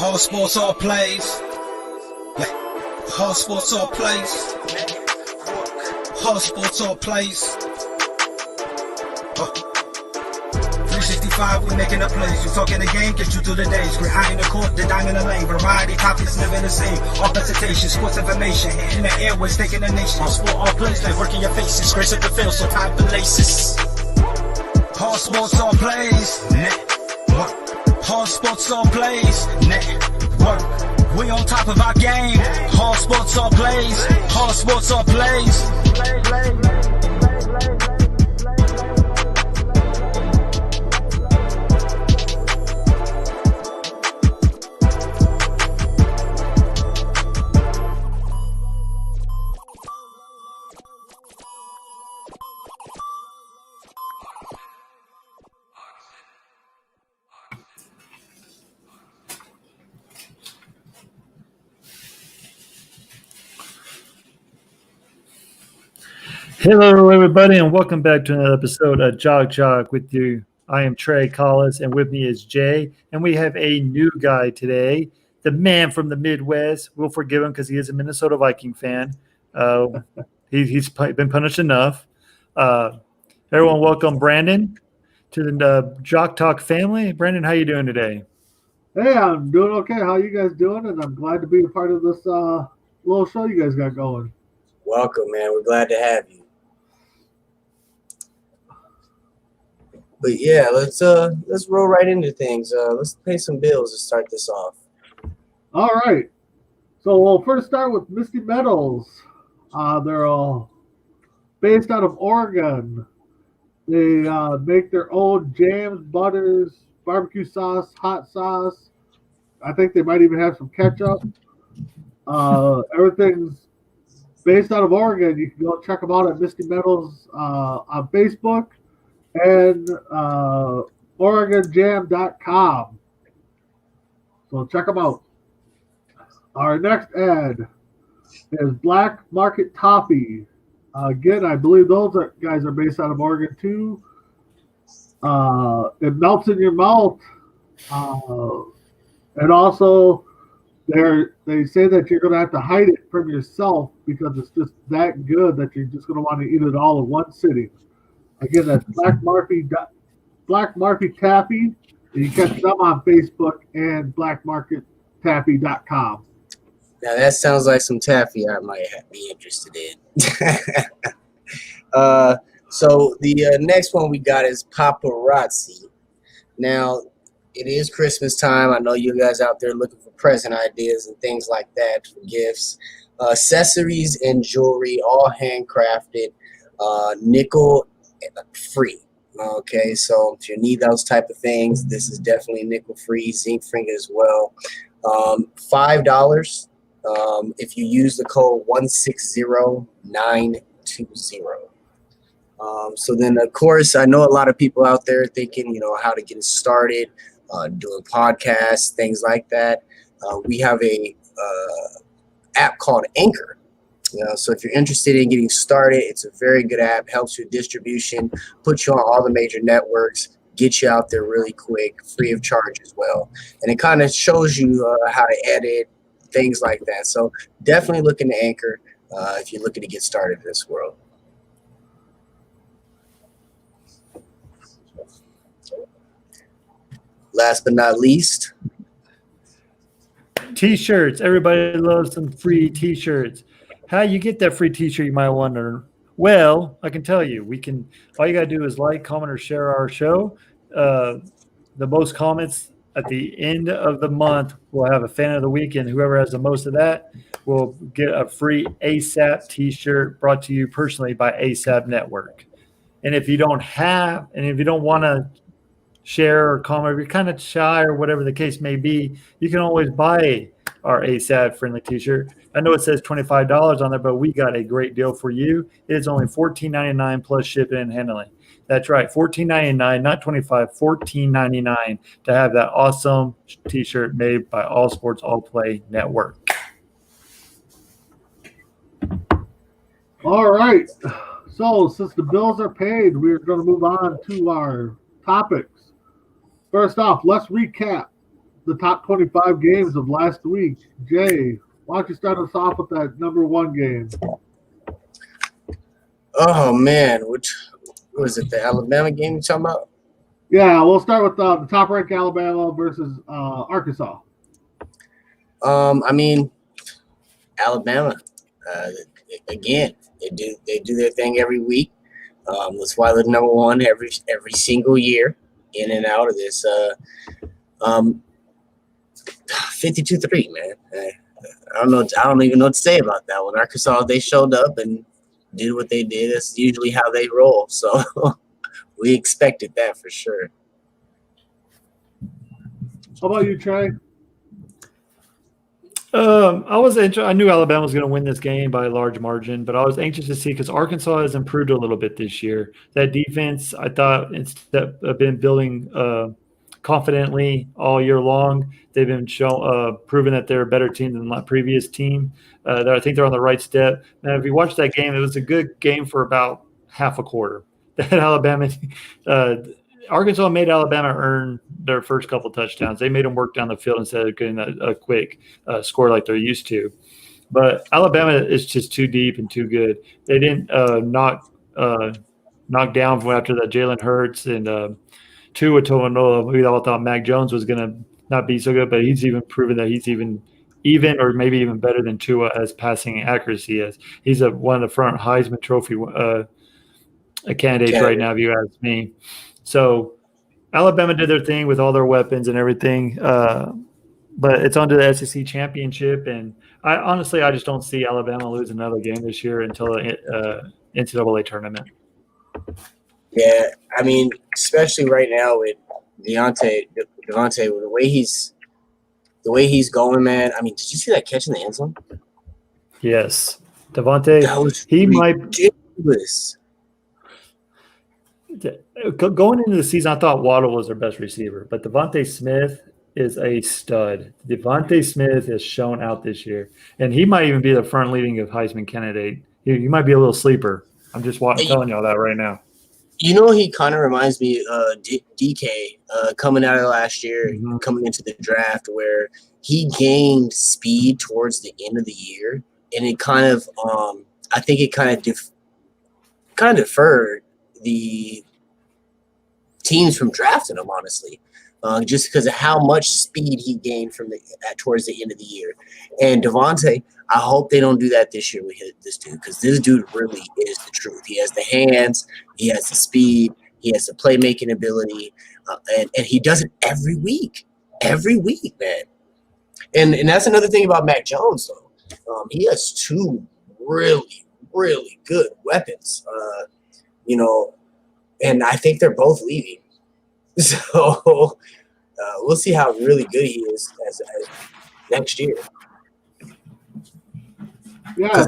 All sports, all plays. Yeah. All sports, all plays. All sports, all plays. 365, we making the plays. You talking the game, get you through the days. Great high in the court, the dime in the lane. Variety, topics, living the same. All presentation, sports information. Hitting the airways, taking the nation. All sport, all plays, like working your faces. Grace at the field, so tie the laces. All sports, all plays. Network. All sports, all plays. Network. We on top of our game. All sports, all plays. All sports, all plays. Hello, everybody, and welcome back to another episode of Jock with you. I am Trey Collis, and with me is Jay, and we have a new guy today, the man from the Midwest. We'll forgive him because he is a Minnesota Viking fan. He's been punished enough. Everyone, welcome Brandon to the Jock Talk family. Brandon, how you doing today? Hey, I'm doing okay. How you guys doing? And I'm glad to be a part of this little show you guys got going. Welcome, man. We're glad to have you. But yeah, let's roll right into things. Let's pay some bills to start this off. All right. So we'll first start with Misty Meadows. They're all based out of Oregon. They make their own jams, butters, barbecue sauce, hot sauce. I think they might even have some ketchup. Everything's based out of Oregon. You can go check them out at Misty Meadows on Facebook and OregonJam.com. So check them out. Our next ad is Black Market Toffee. Again, I believe those guys are based out of Oregon too. It melts in your mouth. And also, they say that you're going to have to hide it from yourself because it's just that good that you're just going to want to eat it all in one sitting. Again, that's Black Murphy Taffy. You can catch them on Facebook and blackmarkettaffy.com. Now that sounds like some taffy I might be interested in. So the next one we got is Paparazzi. Now, it is Christmas time. I know you guys out there looking for present ideas and things like that for gifts. Accessories and jewelry, all handcrafted, nickel free. Okay, so if you need those type of things, this is definitely nickel free, zinc free as well. $5 if you use the code 160920. So then, of course, I know a lot of people out there thinking, how to get it started, doing podcasts, things like that. We have a app called Anchor. So if you're interested in getting started, it's a very good app, helps with distribution, puts you on all the major networks, gets you out there really quick, free of charge as well. And it kind of shows you how to edit, things like that. So definitely look into Anchor if you're looking to get started in this world. Last but not least, T-shirts. Everybody loves some free T-shirts. How you get that free T-shirt, you might wonder. Well, I can tell you. All you got to do is like, comment, or share our show. The most comments at the end of the month, we'll have a fan of the week, and whoever has the most of that will get a free ASAP T-shirt brought to you personally by ASAP Network. And if you don't want to share or comment, if you're kind of shy or whatever the case may be, you can always buy our ASAP friendly T-shirt. I know it says $25 on there, but we got a great deal for you. It is only $14.99 plus shipping and handling. That's right, $14.99, not $25, $14.99 to have that awesome T-shirt made by All Sports All Play Network. All right. So since the bills are paid, we're going to move on to our topics. First off, let's recap. the top 25 games of last week. Jay, why don't you start us off with that number one game? Oh man, which was it? The Alabama game you talking about? Yeah, we'll start with the top-ranked Alabama versus Arkansas. I mean, Alabama. Again, they do their thing every week. That's why they're number one every single year, in and out of this. 52-3, man. I don't know. I don't even know what to say about that one. Arkansas, they showed up and did what they did. That's usually how they roll. So we expected that for sure. How about you, Trey? I knew Alabama was going to win this game by a large margin, but I was anxious to see because Arkansas has improved a little bit this year. That defense, I thought, instead of been building confidently all year long. They've been proven that they're a better team than the previous team. I think they're on the right step. Now, if you watch that game, it was a good game for about half a quarter. That Alabama, Arkansas made Alabama earn their first couple touchdowns. They made them work down the field instead of getting a quick score like they're used to. But Alabama is just too deep and too good. They didn't knock down from after that Jalen Hurts and Tua Tagovailoa. We all thought Mac Jones was going to not be so good, but he's even proven that he's even or maybe even better than Tua as passing accuracy. As he's one of the front Heisman Trophy candidates right now, if you ask me. So Alabama did their thing with all their weapons and everything, but it's on to the SEC championship. And I just don't see Alabama lose another game this year until the NCAA tournament. Yeah, I mean, especially right now with Devontae, the way he's going, man. I mean, did you see that catch in the end zone? Yes, Devontae. That was ridiculous. Going into the season, I thought Waddle was their best receiver, but Devontae Smith is a stud. Devontae Smith has shown out this year, and he might even be the front leading of Heisman candidate. He might be a little sleeper. I'm just telling y'all that right now. You know, he kind of reminds me of DK coming out of last year, coming into the draft, where he gained speed towards the end of the year, and it kind of, I think it kind of deferred the teams from drafting him, honestly, just because of how much speed he gained towards the end of the year. And Devontae, I hope they don't do that this year with this dude, because this dude really is the truth. He has the hands, he has the speed, he has the playmaking ability, and he does it every week, man. And that's another thing about Mac Jones, though. He has two really, really good weapons, and I think they're both leaving. So we'll see how really good he is as next year. Yeah,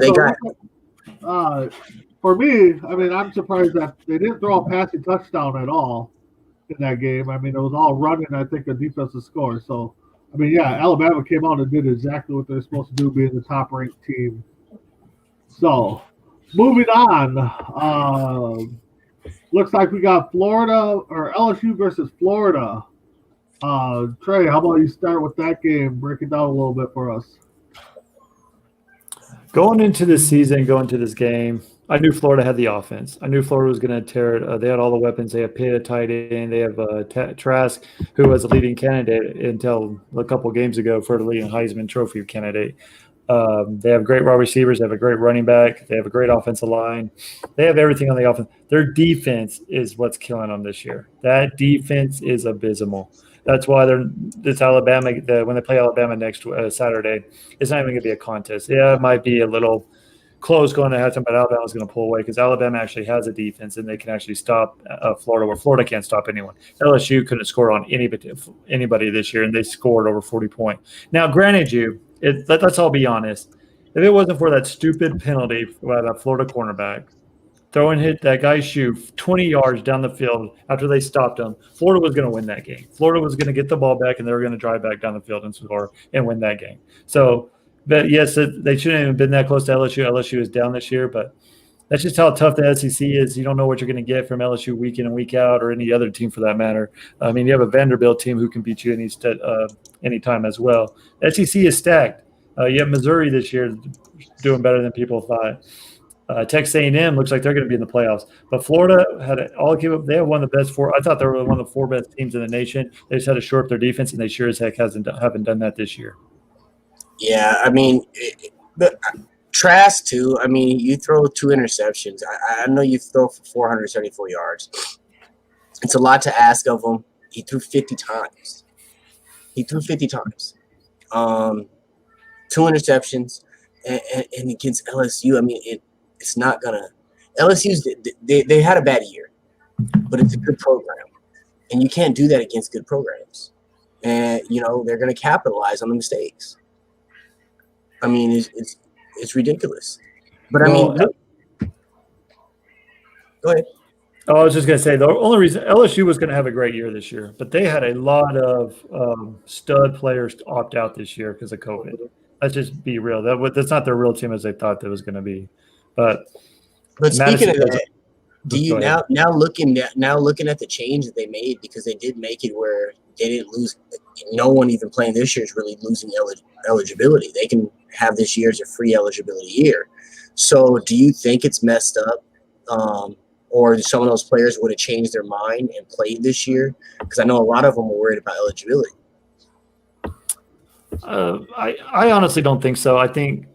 for me, I mean, I'm surprised that they didn't throw a passing touchdown at all in that game. I mean, it was all running, I think, a defensive score. So, I mean, yeah, Alabama came out and did exactly what they're supposed to do, being the top-ranked team. So, moving on, looks like we got Florida or LSU versus Florida. Trey, how about you start with that game? Break it down a little bit for us. Going into this game, I knew Florida had the offense. I knew Florida was going to tear it. They had all the weapons. They have Pitt, a tight end. They have Trask, who was a leading candidate until a couple games ago for the leading Heisman Trophy candidate. They have great wide receivers. They have a great running back. They have a great offensive line. They have everything on the offense. Their defense is what's killing them this year. That defense is abysmal. That's why this Alabama, when they play Alabama next Saturday, it's not even going to be a contest. Yeah, it might be a little close going to halftime, but Alabama's going to pull away because Alabama actually has a defense and they can actually stop Florida where Florida can't stop anyone. LSU couldn't score on anybody this year, and they scored over 40 points. Now, granted, let's all be honest. If it wasn't for that stupid penalty by that Florida cornerback, hit that guy's shoe 20 yards down the field after they stopped him, Florida was going to win that game. Florida was going to get the ball back, and they were going to drive back down the field and score and win that game. So, but yes, they shouldn't have been that close to LSU. LSU is down this year, but That's just how tough the SEC is. You don't know what you're going to get from LSU week in and week out, or any other team for that matter. I mean, you have a Vanderbilt team who can beat you any time as well. SEC is stacked. You have Missouri this year doing better than people thought. Texas A&M looks like they're going to be in the playoffs, but Florida they have one of the best four. I thought they were one of the four best teams in the nation. They just had to shore up their defense, and they sure as heck haven't done that this year. Yeah, I mean, but Trask too. I mean, you throw 2 interceptions. I know you throw for 474 yards. It's a lot to ask of him. He threw 50 times. 2 interceptions, and against LSU. I mean, it's not gonna. LSU's they had a bad year, but it's a good program, and you can't do that against good programs. And they're gonna capitalize on the mistakes. I mean, it's ridiculous. But I mean, go ahead. Oh, I was just going to say the only reason LSU was going to have a great year this year, but they had a lot of stud players opt out this year because of COVID. Let's just be real. That's not their real team as they thought that was going to be. But speaking of that, do you now looking at the change that they made, because they did make it where they didn't lose. No one even playing this year is really losing eligibility. They can have this year as a free eligibility year. So do you think it's messed up? Or some of those players would have changed their mind and played this year? Because I know a lot of them were worried about eligibility. I honestly don't think so. I think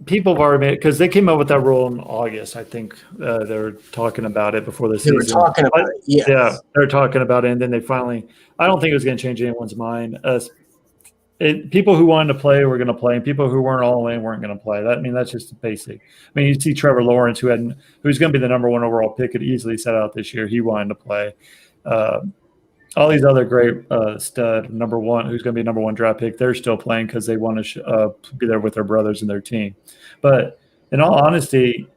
people have already made, because they came up with that rule in August. I think they were talking about it before the season. They were talking about it, yes. Yeah, they were talking about it, and then they finally – I don't think it was going to change anyone's mind. People who wanted to play were going to play, and people who weren't all in weren't going to play. That's just basic. I mean, you see Trevor Lawrence, who's going to be the number 1 overall pick, could easily set out this year. He wanted to play. All these other great stud number 1, who's going to be number 1 draft pick, they're still playing because they want to be there with their brothers and their team. But in all honesty,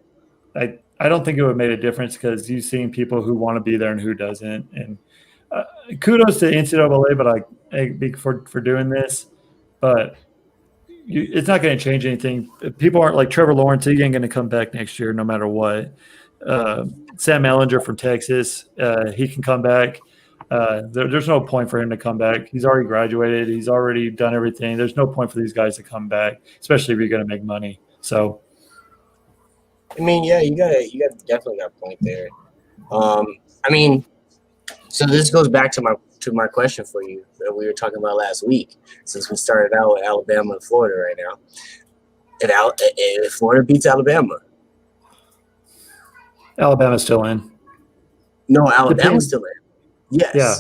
I don't think it would have made a difference, because you've seen people who want to be there and who doesn't. And kudos to NCAA, for doing this, but it's not going to change anything. People aren't like Trevor Lawrence. He ain't going to come back next year no matter what. Sam Ehlinger from Texas, he can come back. There's no point for him to come back. He's already graduated. He's already done everything. There's no point for these guys to come back, especially if you're going to make money. So, I mean, yeah, you definitely got a point there. I mean, so this goes back to my question for you that we were talking about last week, since we started out with Alabama and Florida right now. If Florida beats Alabama, Alabama's still in. No, Alabama's still in. Yes. Yeah.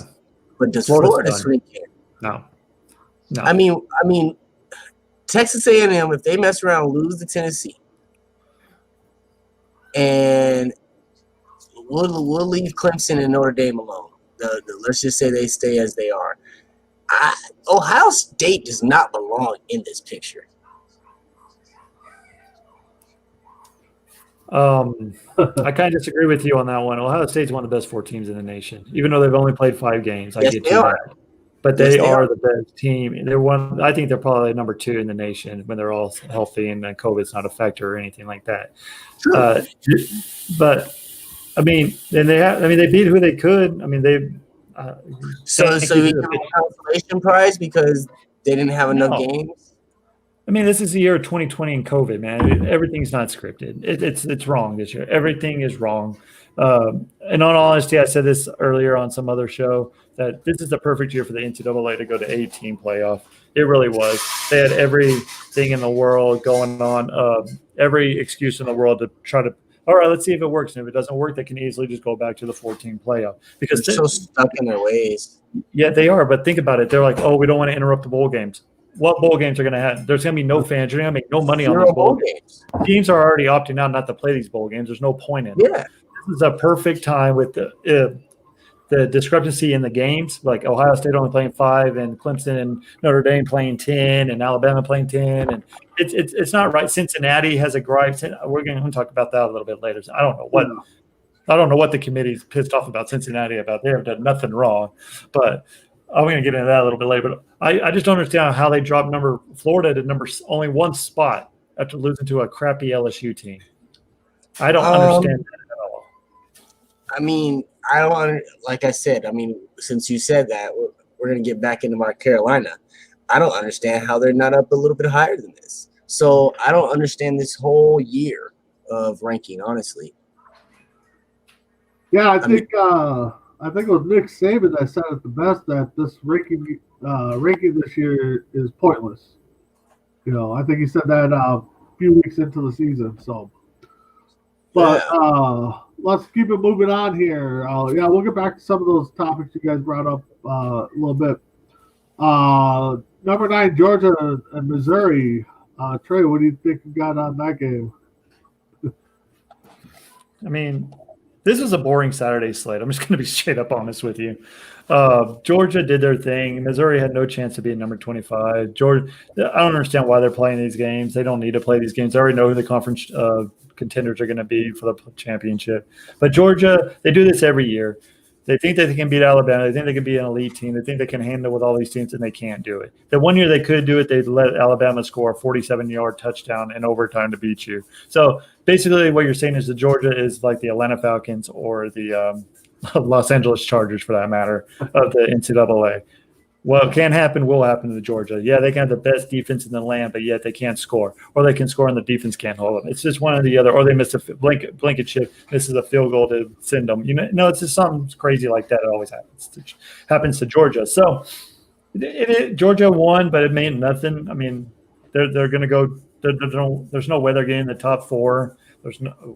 But does Florida swing in? No. I mean, Texas A&M, if they mess around and lose to Tennessee, and we'll leave Clemson and Notre Dame alone. Let's just say they stay as they are. Ohio State does not belong in this picture. I kind of disagree with you on that one. Ohio State's one of the best 4 teams in the nation, even though they've only played 5 games. Yes, they are. But they are the best team. They're one. I think they're probably number 2 in the nation when they're all healthy and COVID's not a factor or anything like that. Sure. But I mean, they beat who they could. I mean, they. So you give them a consolation prize because they didn't have enough games. I mean, this is the year of 2020 and COVID, man. Everything's not scripted. It's wrong this year. Everything is wrong. And in all honesty, I said this earlier on some other show, that this is the perfect year for the NCAA to go to 18 playoff. It really was. They had everything in the world going on, every excuse in the world to try to, all right, let's see if it works. And if it doesn't work, they can easily just go back to the 14 playoff. Because they're so stuck in their ways. Yeah, they are. But think about it. They're like, oh, we don't want to interrupt the bowl games. What bowl games are going to have? There's going to be no fans. You're going to make no money on these bowl games. Teams are already opting out not to play these bowl games. There's no point in it. Yeah. This is a perfect time with the discrepancy in the games, like Ohio State only playing 5 and Clemson and Notre Dame playing 10 and Alabama playing 10. And it's not right. Cincinnati has a gripe. We're going to talk about that a little bit later. So I don't know what the committee's pissed off about Cincinnati about. They have done nothing wrong, but I'm going to get into that a little bit later. But I just don't understand how they dropped Florida to only 1 spot after losing to a crappy LSU team. I don't understand that at all. I mean, I don't like I said. I mean, since you said that, we're gonna get back into my Carolina. I don't understand how they're not up a little bit higher than this. So I don't understand this whole year of ranking, honestly. Yeah, I think it was Nick Saban that said it the best that this ranking this year is pointless. You know, I think he said that a few weeks into the season. So, but let's keep it moving on here. Yeah, we'll get back to some of those topics you guys brought up a little bit. Number 9, Georgia and Missouri. Trey, what do you think you got on that game? I mean, this was a boring Saturday slate. I'm just going to be straight up honest with you. Georgia did their thing. Missouri had no chance to be at number 25. Georgia, I don't understand why they're playing these games. They don't need to play these games. They already know who the conference contenders are going to be for the championship. But Georgia, they do this every year. They think that they can beat Alabama. They think they can be an elite team. They think they can handle with all these teams, and they can't do it. The one year they could do it, they let Alabama score a 47-yard touchdown in overtime to beat you. So basically what you're saying is that Georgia is like the Atlanta Falcons or the Los Angeles Chargers, for that matter, of the NCAA. What can happen will happen to Georgia. Yeah, they can have the best defense in the land, but yet they can't score. Or they can score and the defense can't hold them. It's just one or the other. Or they miss a Blankenship misses a field goal to send them. No, it's just something crazy like that. It always happens to Georgia. So Georgia won, but it meant nothing. I mean, they're going to go. There's no way they're getting the top 4.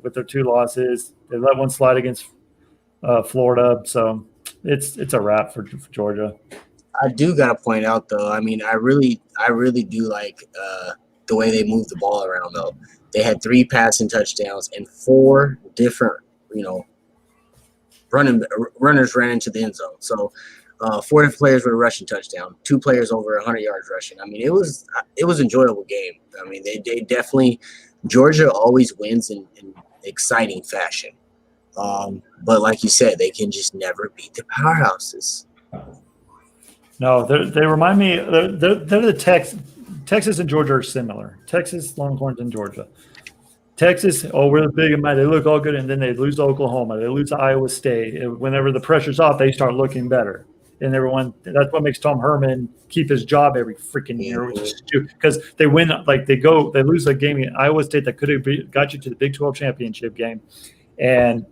With their 2 losses. They let one slide against Florida, so it's a wrap for Georgia. I do gotta point out though. I mean, I really do like the way they moved the ball around though. They had 3 passing touchdowns and 4 different, runners ran into the end zone. So 4 players with a rushing touchdown, 2 players over 100 yards rushing. I mean, it was an enjoyable game. I mean, they definitely. Georgia always wins in exciting fashion. But like you said, they can just never beat the powerhouses. No, they remind me. They're the Texas and Georgia are similar. Texas, Longhorns, and Georgia. Texas, we're big and mighty. They look all good, and then they lose to Oklahoma. They lose to Iowa State. Whenever the pressure's off, they start looking better. And that's what makes Tom Herman keep his job every freaking year, which is stupid because they win. Like they lose a game in Iowa State that could have got you to the Big 12 championship game, and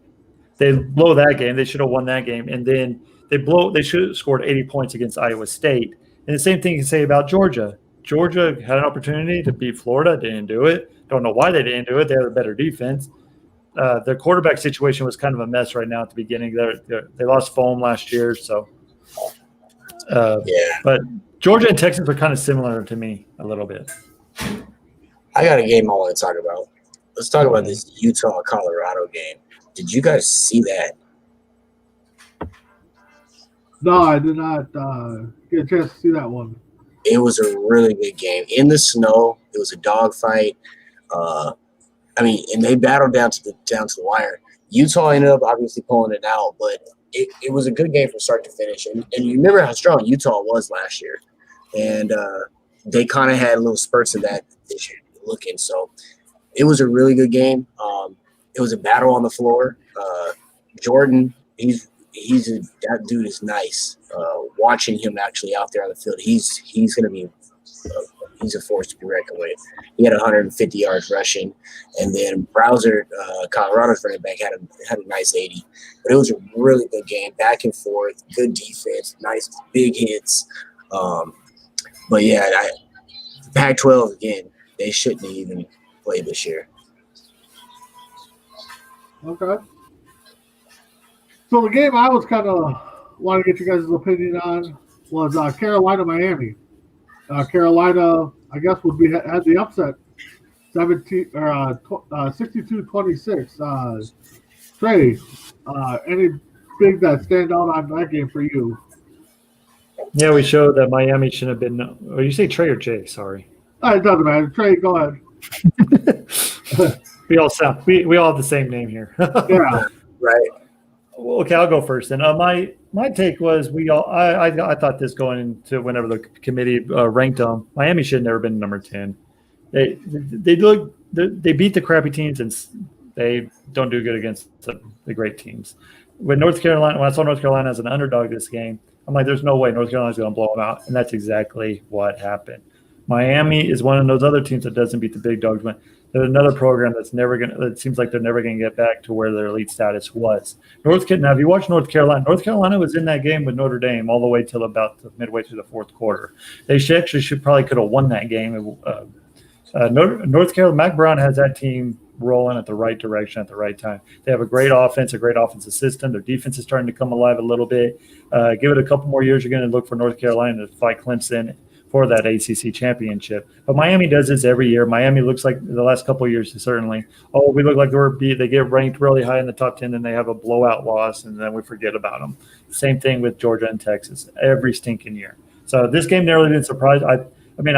they blow that game. They should have won that game, and then they should have scored 80 points against Iowa State. And the same thing you can say about Georgia. Georgia had an opportunity to beat Florida, didn't do it. Don't know why they didn't do it. They have a better defense. Their quarterback situation was kind of a mess right now at the beginning. They lost Foam last year, so. But Georgia and Texas are kind of similar to me a little bit. I got a game I want to talk about. Let's talk about this Utah-Colorado game. Did you guys see that? No, I did not get a chance to see that one. It was a really good game. In the snow, it was a dogfight. And they battled down to the wire. Utah ended up obviously pulling it out, but it was a good game from start to finish. And you remember how strong Utah was last year. And they kind of had little spurts of that this year looking. So it was a really good game. It was a battle on the floor. Jordan, that dude is nice. Watching him actually out there on the field, he's going to be he's a force to be reckoned with. He had 150 yards rushing, and then Browser, Colorado's running back, had a nice 80. But it was a really good game, back and forth, good defense, nice big hits. But yeah, Pac-12 again, they shouldn't have even played this year. Okay. So the game I was kind of want to get you guys' opinion on was Carolina-Miami. Carolina, I guess, had the upset, 62-26. Trey, anything that stand out on that game for you? Yeah, we showed that Miami shouldn't have been. Oh, you say Trey or Jay? Sorry. It doesn't matter. Trey, go ahead. We all have the same name here. Yeah. Right. Okay, I'll go first. And my take was I thought this going into whenever the committee ranked them, Miami should have never been number 10. They beat the crappy teams and They don't do good against the great teams. When North Carolina, when I saw North Carolina as an underdog this game, I'm like, there's no way North Carolina's going to blow them out, and that's exactly what happened. Miami is one of those other teams that doesn't beat the big dogs. There's another program that's never going to – it seems like they're never going to get back to where their elite status was. Now, if you watch North Carolina was in that game with Notre Dame all the way till about midway through the fourth quarter. They probably could have won that game. North Carolina, Mac Brown has that team rolling at the right direction at the right time. They have a great offensive system. Their defense is starting to come alive a little bit. Give it a couple more years, you're going to look for North Carolina to fight Clemson for that ACC championship. But Miami does this every year. Miami looks like the last couple of years, certainly. Oh, we look like we're beat. They get ranked really high in the top 10, and they have a blowout loss, and then we forget about them. Same thing with Georgia and Texas every stinking year. So this game nearly didn't surprise. I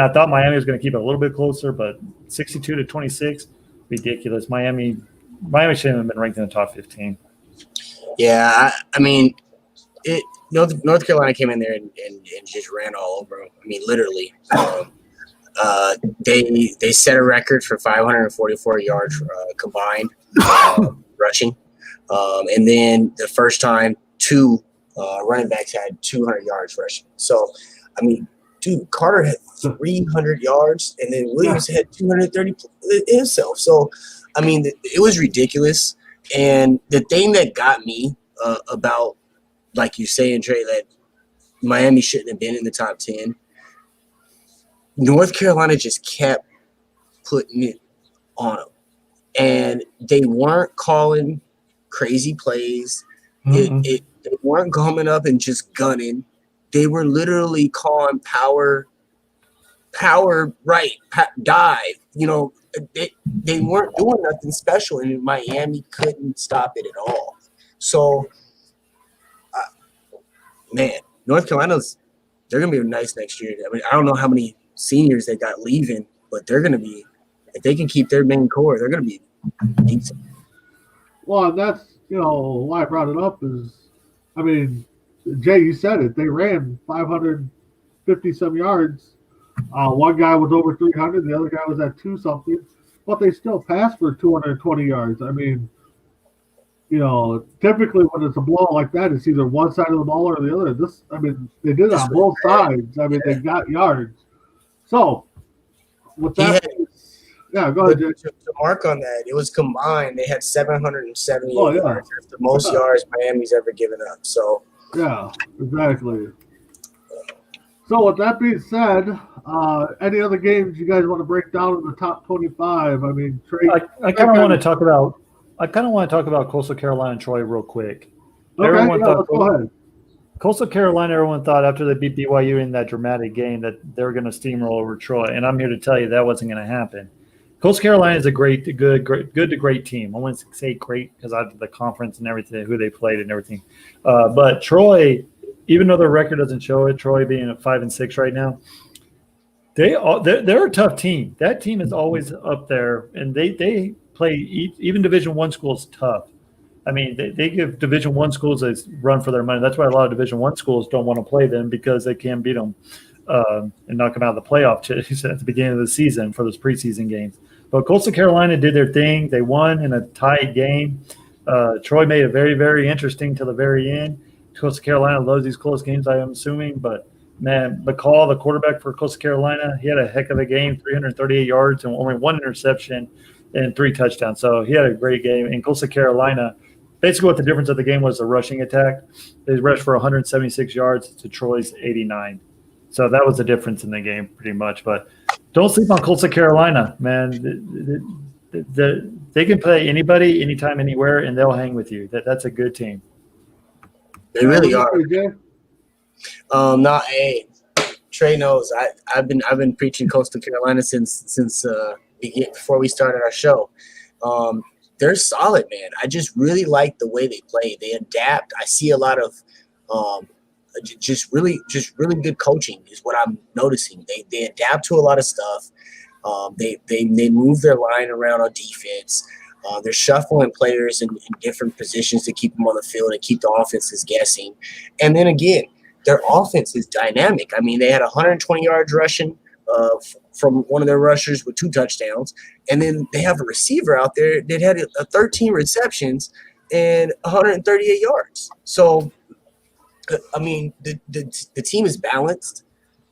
thought Miami was going to keep it a little bit closer, but 62-26, ridiculous. Miami shouldn't have been ranked in the top 15. Yeah, North Carolina came in there and just ran all over them. I mean, literally. They set a record for 544 yards combined rushing. And then the first time two running backs had 200 yards rushing. So, I mean, dude, Carter had 300 yards, and then Williams had 230 himself. So, I mean, it was ridiculous. And the thing that got me about, like you say, Trey, that Miami shouldn't have been in the top 10, North Carolina just kept putting it on them. And they weren't calling crazy plays. They weren't coming up and just gunning. They were literally calling power right, dive. You know, they weren't doing nothing special, and Miami couldn't stop it at all. So, man, North Carolina's – they're going to be nice next year. I mean, I don't know how many seniors they got leaving, but they're going to be – if they can keep their main core, they're going to be decent. Well, and that's, why I brought it up is, I mean, Jay, you said it. They ran 550-some yards. One guy was over 300. The other guy was at 2-something. But they still passed for 220 yards. I mean, typically when it's a blowout like that, it's either one side of the ball or the other. They did it on both sides. I mean, they got yards. So, with that, go ahead, Jay. To mark on that, it was combined. They had 778 yards. That's the most yards Miami's ever given up. So, yeah, exactly. So, with that being said, any other games you guys want to break down in the top 25? I mean, Trey, I kind of want to talk about Coastal Carolina and Troy real quick. Okay, go ahead. Coastal Carolina, everyone thought after they beat BYU in that dramatic game that they were going to steamroll over Troy, and I'm here to tell you that wasn't going to happen. Coastal Carolina is a good to great team. I wouldn't say great because I have the conference and everything, who they played and everything. But Troy, even though their record doesn't show it, Troy being at 5-6 right now, they're a tough team. That team is always up there, and they play even Division I schools tough. I mean, they give Division I schools a run for their money. That's why a lot of Division I schools don't want to play them, because they can beat them and knock them out of the playoff at the beginning of the season for those preseason games. But Coastal Carolina did their thing. They won in a tight game. Troy made it very, very interesting till the very end. Coastal Carolina loves these close games, I am assuming. But, man, McCall, the quarterback for Coastal Carolina, he had a heck of a game, 338 yards and only one interception and 3 touchdowns. So he had a great game. In Coastal Carolina, basically what the difference of the game was, the rushing attack. They rushed for 176 yards to Troy's 89. So that was the difference in the game pretty much. But don't sleep on Coastal Carolina, man. They can play anybody, anytime, anywhere, and they'll hang with you. That's a good team. They really are. Trey knows. I've been preaching Coastal Carolina since before we started our show. They're solid, man. I just really like the way they play. They adapt. I see a lot of just really good coaching is what I'm noticing. They adapt to a lot of stuff. They move their line around on defense. They're shuffling players in different positions to keep them on the field and keep the offenses guessing. And then again, their offense is dynamic. I mean, they had 120 yards rushing from one of their rushers with 2 touchdowns. And then they have a receiver out there that had 13 receptions and 138 yards. So, I mean, the team is balanced.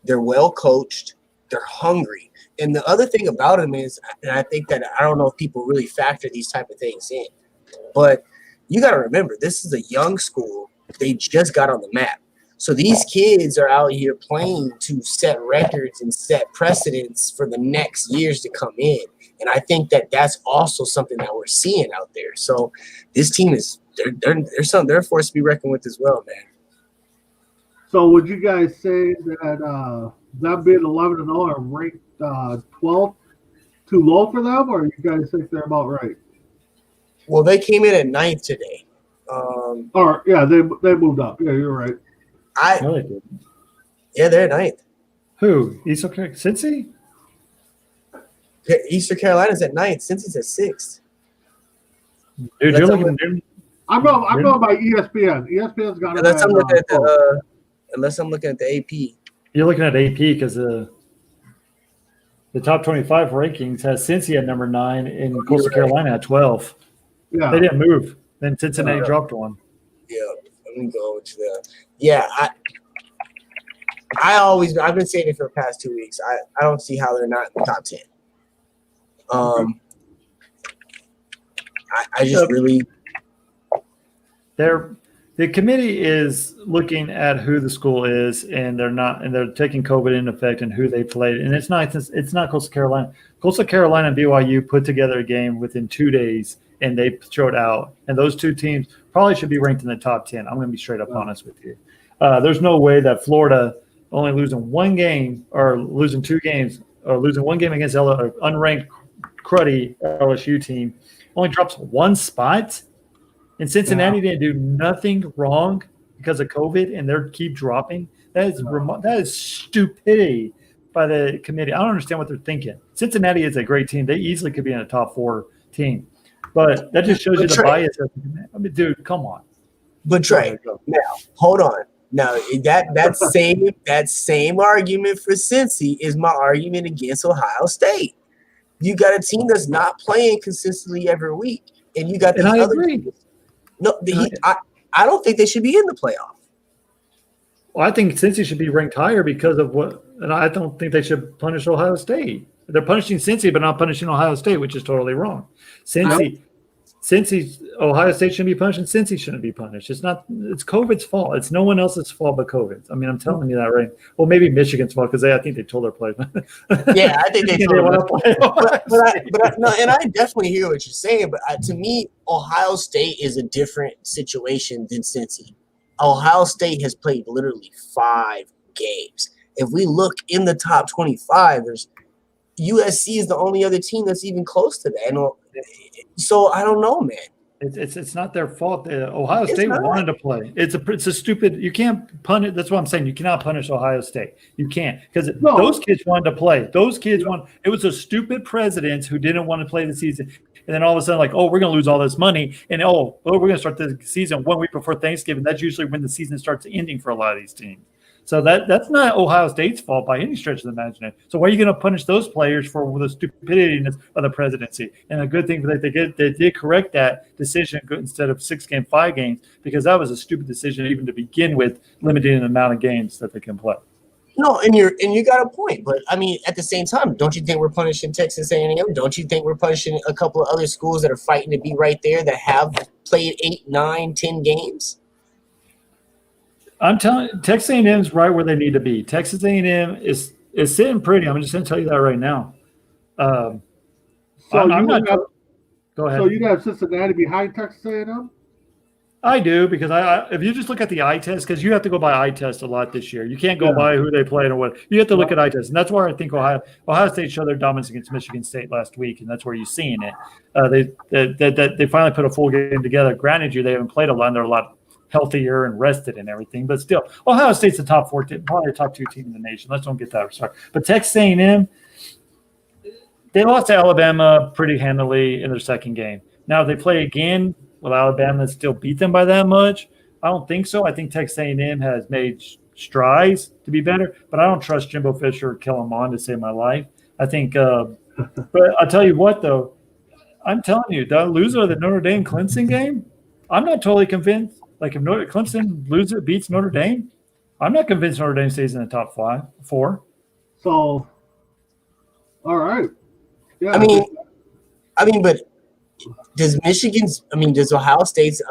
They're well coached. They're hungry. And the other thing about them is, and I think that I don't know if people really factor these type of things in, but you got to remember, this is a young school. They just got on the map. So these kids are out here playing to set records and set precedents for the next years to come in. And I think that that's also something that we're seeing out there. So this team is they're a force to be reckoned with as well, man. So would you guys say that them being 11-0 and ranked 12th too low for them, or you guys think they're about right? Well, they came in at 9th today. Or yeah, they moved up. Yeah, you're right. No, they didn't. Yeah, they're 9th. Who? Eastern Carolina? Cincy? Eastern Carolina's at 9th. Cincy's at 6th. Dude, you're looking. I'm going by ESPN. ESPN's got it. Unless I'm looking at the AP. You're looking at AP because the top 25 rankings has Cincy at number 9 and Coastal Carolina at 12. Yeah, They didn't move. Then Cincinnati dropped one. Yeah, let me go to the. Yeah, I've been saying it for the past 2 weeks. I don't see how they're not in the top 10. I just really. The committee is looking at who the school is, and they're taking COVID into effect and who they played. And it's not Coastal Carolina. Coastal Carolina and BYU put together a game within 2 days, and they showed out. And those two teams probably should be ranked in the top 10. I'm going to be straight up honest with you. There's no way that Florida only losing 1 game or losing 2 games or losing 1 game against unranked cruddy LSU team only drops 1 spot. And Cincinnati didn't do nothing wrong because of COVID, and they keep dropping. That is stupidity by the committee. I don't understand what they're thinking. Cincinnati is a great team. They easily could be in a top 4 team. But that just shows you the bias. I mean, dude, come on. But Trey, now hold on. Now that same argument for Cincy is my argument against Ohio State. You got a team that's not playing consistently every week, and you got I agree. No, I don't think they should be in the playoff. Well, I think Cincy should be ranked higher because of what, and I don't think they should punish Ohio State. They're punishing Cincy, but not punishing Ohio State, which is totally wrong. Ohio State shouldn't be punished, and Cincy shouldn't be punished. It's COVID's fault. It's no one else's fault but COVID. I mean, I'm telling you that right. Well, maybe Michigan's fault because I think they told their players. Yeah, I think they told them. And I definitely hear what you're saying. But to me, Ohio State is a different situation than Cincy. Ohio State has played literally 5 games. If we look in the top 25, there's USC is the only other team that's even close to that. And so I don't know, man. It's not their fault. Ohio State wanted to play. It's a stupid. You can't punish. That's what I'm saying. You cannot punish Ohio State. You can't because those kids wanted to play. Those kids want. It was a stupid president who didn't want to play the season, and then all of a sudden, like, oh, we're going to lose all this money, and we're going to start the season 1 week before Thanksgiving. That's usually when the season starts ending for a lot of these teams. So that's not Ohio State's fault by any stretch of the imagination. So why are you going to punish those players for the stupidity of the presidency? And a good thing that they did correct that decision instead of 6 games, 5 games, because that was a stupid decision even to begin with, limiting the amount of games that they can play. No, and you got a point, but I mean, at the same time, don't you think we're punishing Texas A&M? Don't you think we're punishing a couple of other schools that are fighting to be right there that have played 8, 9, 10 games? I'm telling you, Texas A&M is right where they need to be. Texas A&M is sitting pretty. I'm just going to tell you that right now. Go ahead. So you got Cincinnati behind Texas A&M? I do because if you just look at the eye test, because you have to go by eye test a lot this year. You can't go by who they played or what. You have to look at eye test, and that's where I think Ohio State showed their dominance against Michigan State last week, and that's where you're seeing it. They finally put a full game together. Granted, they haven't played a lot, and they're a lot healthier and rested and everything, but still, Ohio State's the top 4 team, probably the top 2 team in the nation. Let's don't get that started. But Texas A&M, they lost to Alabama pretty handily in their second game. Now, if they play again, will Alabama still beat them by that much? I don't think so. I think Texas A&M has made strides to be better, but I don't trust Jimbo Fisher or Kellen Mond to save my life. I think, but I'll tell you what, though, I'm telling you, the loser of the Notre Dame Clemson game, I'm not totally convinced. Like if Clemson beats Notre Dame, I'm not convinced Notre Dame stays in the top 4. So, all right. Yeah. I mean, but does Ohio State's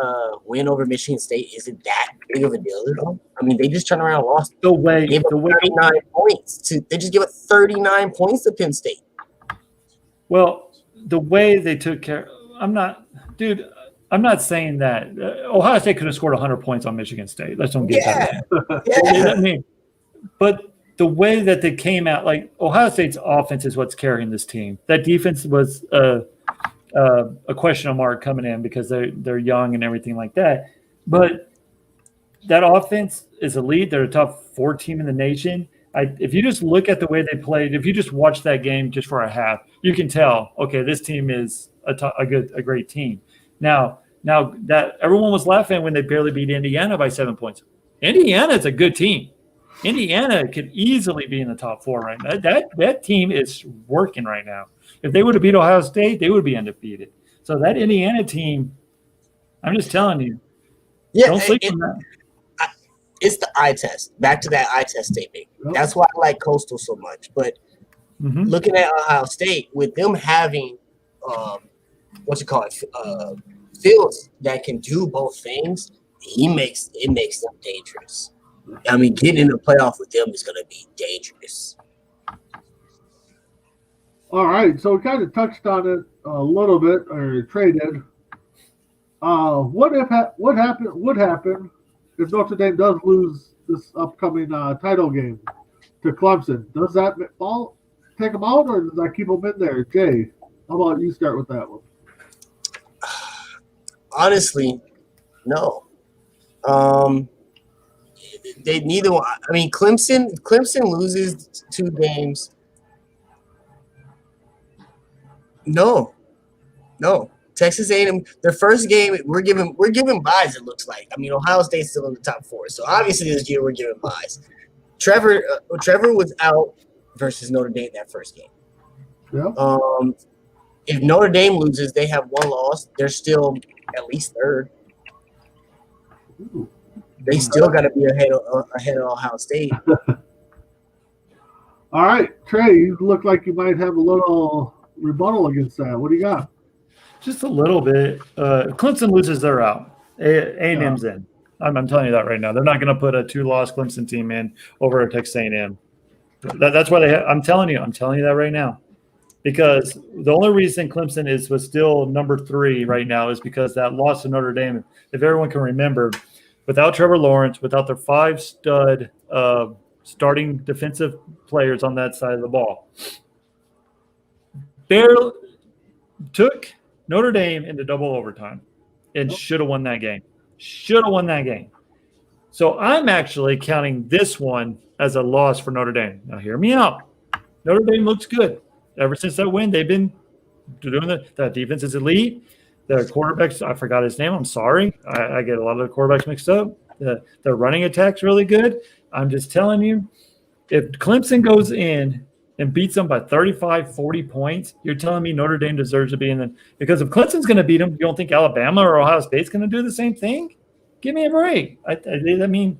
win over Michigan State, is it that big of a deal at all? I mean, they just turned around and lost. The way 39 points they just gave up 39 points to Penn State. Well, the way they took care, I'm not saying that Ohio State could have scored 100 points on Michigan State. Let's don't get that. Yeah. I mean, but the way that they came out, like Ohio State's offense is what's carrying this team. That defense was a question mark coming in because they're young and everything like that. But that offense is elite. They're a top 4 team in the nation. If you just look at the way they played, if you just watch that game just for a half, you can tell, okay, this team is a great team. Now that everyone was laughing when they barely beat Indiana by 7 points. Indiana's a good team. Indiana could easily be in the top 4 right now. That team is working right now. If they would have beat Ohio State, they would be undefeated. So that Indiana team, I'm just telling you, don't sleep on that. It's the eye test. Back to that eye test statement. That's why I like Coastal so much. But looking at Ohio State, with them having fields that can do both things, it makes them dangerous. I mean, getting in the playoff with them is going to be dangerous. All right, so we kind of touched on it a little bit, or traded. What would happen if Notre Dame does lose this upcoming title game to Clemson? Does that take them out, or does that keep them in there? Jay, how about you start with that one? Honestly, no. They neither one. I mean, Clemson loses 2 games. No. Texas A&M, their first game, we're giving buys. It looks like. I mean, Ohio State's still in the top 4, so obviously this year we're giving buys. Trevor was out versus Notre Dame that first game. Yeah. If Notre Dame loses, they have 1 loss. They're still at least 3rd. Ooh. They still got to be ahead of Ohio State. All right, Trey, you look like you might have a little rebuttal against that. What do you got? Just a little bit. Clemson loses, they're out. A&M's in. I'm telling you that right now. They're not going to put a 2-loss Clemson team in over a Texas A&M. That's why I'm telling you that right now. Because the only reason Clemson was still number 3 right now is because that loss to Notre Dame. If everyone can remember, without Trevor Lawrence, without their 5 stud starting defensive players on that side of the ball, barely took Notre Dame into double overtime and should have won that game. So I'm actually counting this one as a loss for Notre Dame. Now hear me out. Notre Dame looks good. Ever since that win, they've been doing that defense is elite. The quarterbacks, I forgot his name. I'm sorry. I get a lot of the quarterbacks mixed up. The running attack's really good. I'm just telling you, if Clemson goes in and beats them by 35, 40 points, you're telling me Notre Dame deserves to be in the – because if Clemson's going to beat them, you don't think Alabama or Ohio State's going to do the same thing? Give me a break. I mean,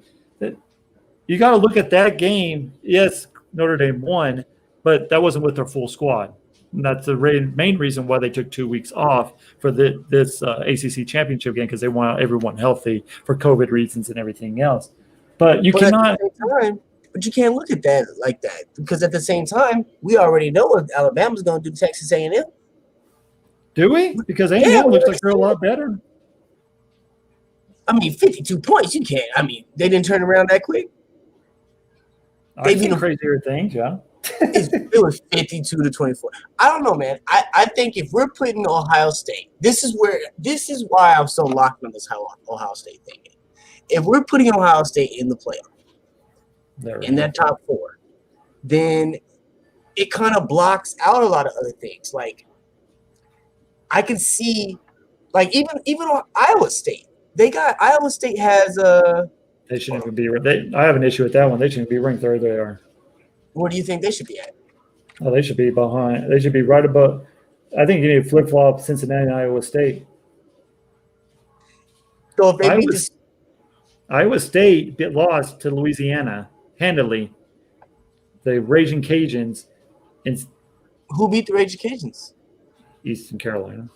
you got to look at that game. Yes, Notre Dame won, but that wasn't with their full squad. And that's the main reason why they took 2 weeks off for this ACC championship game, because they want everyone healthy for COVID reasons and everything else. But you cannot – But you can't look at that like that, because at the same time, we already know what Alabama's going to do to Texas A&M. Do we? Because A&M looks like they're a lot better. I mean, 52 points, you can't. I mean, they didn't turn around that quick. I've seen crazier things, yeah. It was 52-24. I don't know, man. I think if we're putting Ohio State, this is why I'm so locked on this Ohio State thing. If we're putting Ohio State in the playoff, in that top 4, then it kind of blocks out a lot of other things. Like, I can see, like, even on Iowa State. Iowa State has They shouldn't even be. I have an issue with that one. They shouldn't be ranked where they are. Where do you think they should be at? Oh, they should be behind. They should be right above. I think you need to flip flop Cincinnati and Iowa State. So if they beat this, Iowa State lost to Louisiana handily. The Raging Cajuns in who beat the Raging Cajuns? Eastern Carolina,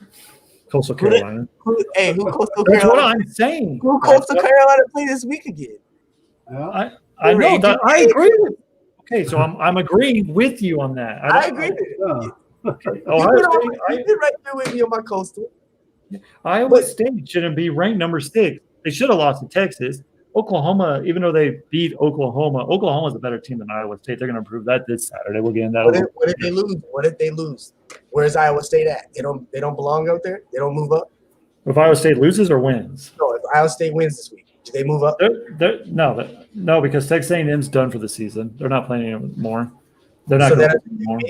Coastal Carolina. Who Coastal That's Carolina? what I'm saying. Who Coastal Carolina play this week again? Yeah. I know that. I agree with. Okay, so I'm agreeing with you on that. I agree with you. Ohio State. You've been right there with me on my Coastal. Iowa State shouldn't be ranked number 6. They should have lost to Texas. Oklahoma, even though they beat Oklahoma's a better team than Iowa State. They're going to prove that this Saturday. We'll get in that. What did they lose? What did they lose? Where's Iowa State at? They don't belong out there. They don't move up. If Iowa State loses or wins? No, if Iowa State wins this week, do they move up? No, because Texas A&M's done for the season. They're not playing anymore. They're not going anymore.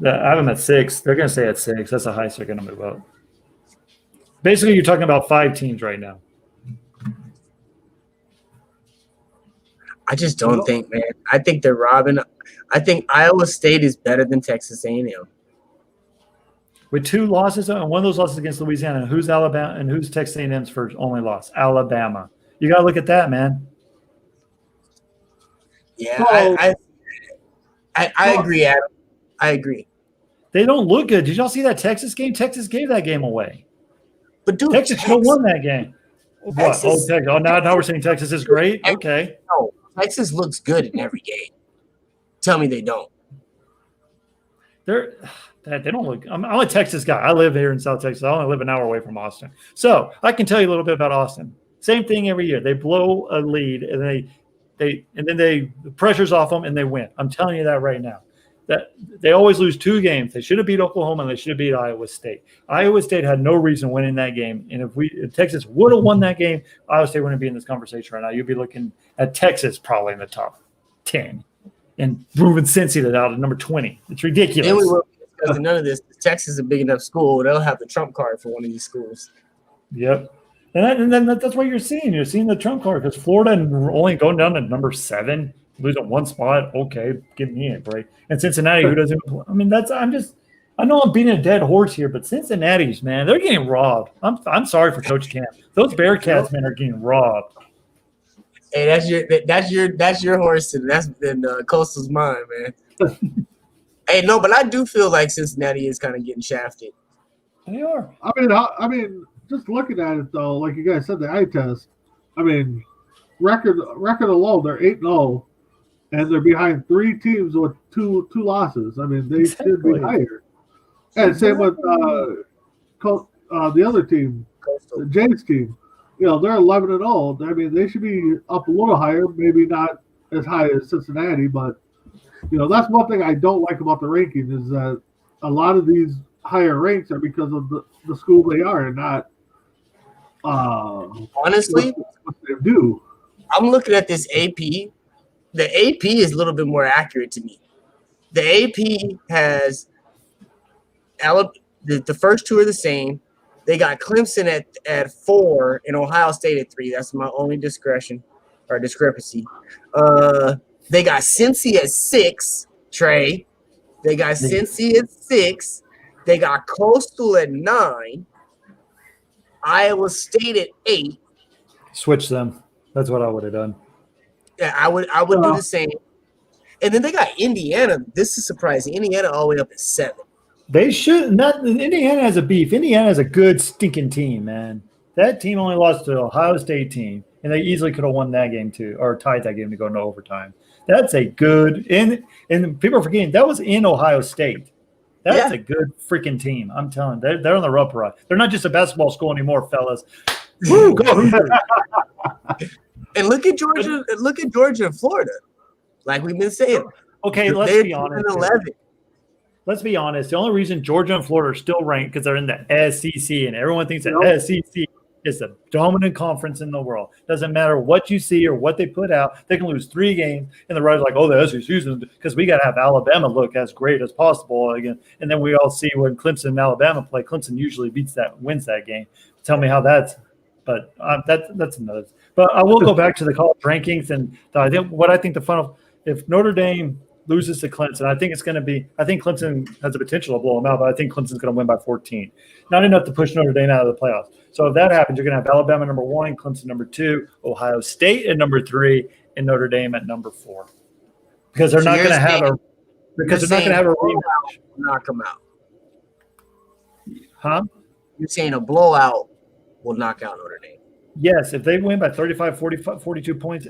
I have them at 6. They're going to stay at 6. That's the highest they're going to move up. Basically, you're talking about 5 teams right now. I just don't think, man. I think they're robbing. I think Iowa State is better than Texas A&M. With 2 losses, and one of those losses against Louisiana, who's Alabama and who's Texas A&M's first only loss? Alabama. You got to look at that, man. Yeah, I agree, Adam. I agree. They don't look good. Did y'all see that Texas game? Texas gave that game away. But dude, Texas should have won that game. Texas, what? Oh, Texas. Oh, now we're saying Texas is great? Okay. No, Texas looks good in every game. Tell me they don't. They don't look. I'm a Texas guy. I live here in South Texas. I only live an hour away from Austin, so I can tell you a little bit about Austin. Same thing every year. They blow a lead and then the pressure's off them and they win. I'm telling you that right now. That they always lose 2 games. They should have beat Oklahoma and they should have beat Iowa State. Iowa State had no reason winning that game. And if Texas would have won that game, Iowa State wouldn't be in this conversation right now. You'd be looking at Texas probably in the top 10 and moving Cincy out at number 20. It's ridiculous. Then we will because none of this. Texas is a big enough school. They'll have the trump card for one of these schools. Yep. And then that's what you're seeing. You're seeing the trump card because Florida only going down to number 7. Losing 1 spot, okay, give me a break. And Cincinnati, who doesn't? I mean, I know I'm beating a dead horse here, but Cincinnati's, man, they're getting robbed. I'm sorry for Coach Camp. Those Bearcats, man, are getting robbed. Hey, that's your horse, and that's been Coastal's mine, man. Hey, no, but I do feel like Cincinnati is kind of getting shafted. They are. I mean, just looking at it though, like you guys said, the eye test. I mean, record alone, they're 8-0. And they're behind 3 teams with two losses. I mean, they should be higher. And same with the other team, the James team. You know, they're 11-0. I mean, they should be up a little higher, maybe not as high as Cincinnati, but you know, that's one thing I don't like about the ranking is that a lot of these higher ranks are because of the school they are and not honestly what they do. I'm looking at this AP. The AP is a little bit more accurate to me. The AP has the first 2 are the same. They got Clemson at 4 and Ohio State at 3. That's my only discrepancy. They got Cincy at 6, Trey. They got Cincy at 6. They got Coastal at 9. Iowa State at 8. Switch them. That's what I would have done. Yeah, I would do the same. And then they got Indiana. This is surprising. Indiana all the way up at 7. They should not. Indiana has a beef. Indiana has a good stinking team, man. That team only lost to the Ohio State team, and they easily could have won that game too, or tied that game to go into overtime. That's a good and people are forgetting that was in Ohio State. That's a good freaking team. I'm telling you, they're on the rough ride. They're not just a basketball school anymore, fellas. Woo, go Hoosiers. And look at Georgia. Look at Georgia and Florida. Like we've been saying. Okay, let's be honest. 11. Let's be honest. The only reason Georgia and Florida are still ranked because they're in the SEC, and everyone thinks that SEC is the dominant conference in the world. Doesn't matter what you see or what they put out. They can lose 3 games, and the writers like, oh, the SEC's because we got to have Alabama look as great as possible again. And then we all see when Clemson and Alabama play, Clemson usually wins that game. Tell me how that's. But that's another. But I will go back to the college rankings, and I think the final, if Notre Dame loses to Clemson, I think it's going to be. I think Clemson has the potential to blow them out, but I think Clemson's going to win by 14, not enough to push Notre Dame out of the playoffs. So if that happens, you're going to have Alabama number 1, Clemson number 2, Ohio State at number 3, and Notre Dame at number 4, because they're not going to have a rematch. Knock them out. Huh? You're saying a blowout will knock out Notre Dame. Yes, if they win by 35, 45, 42 points,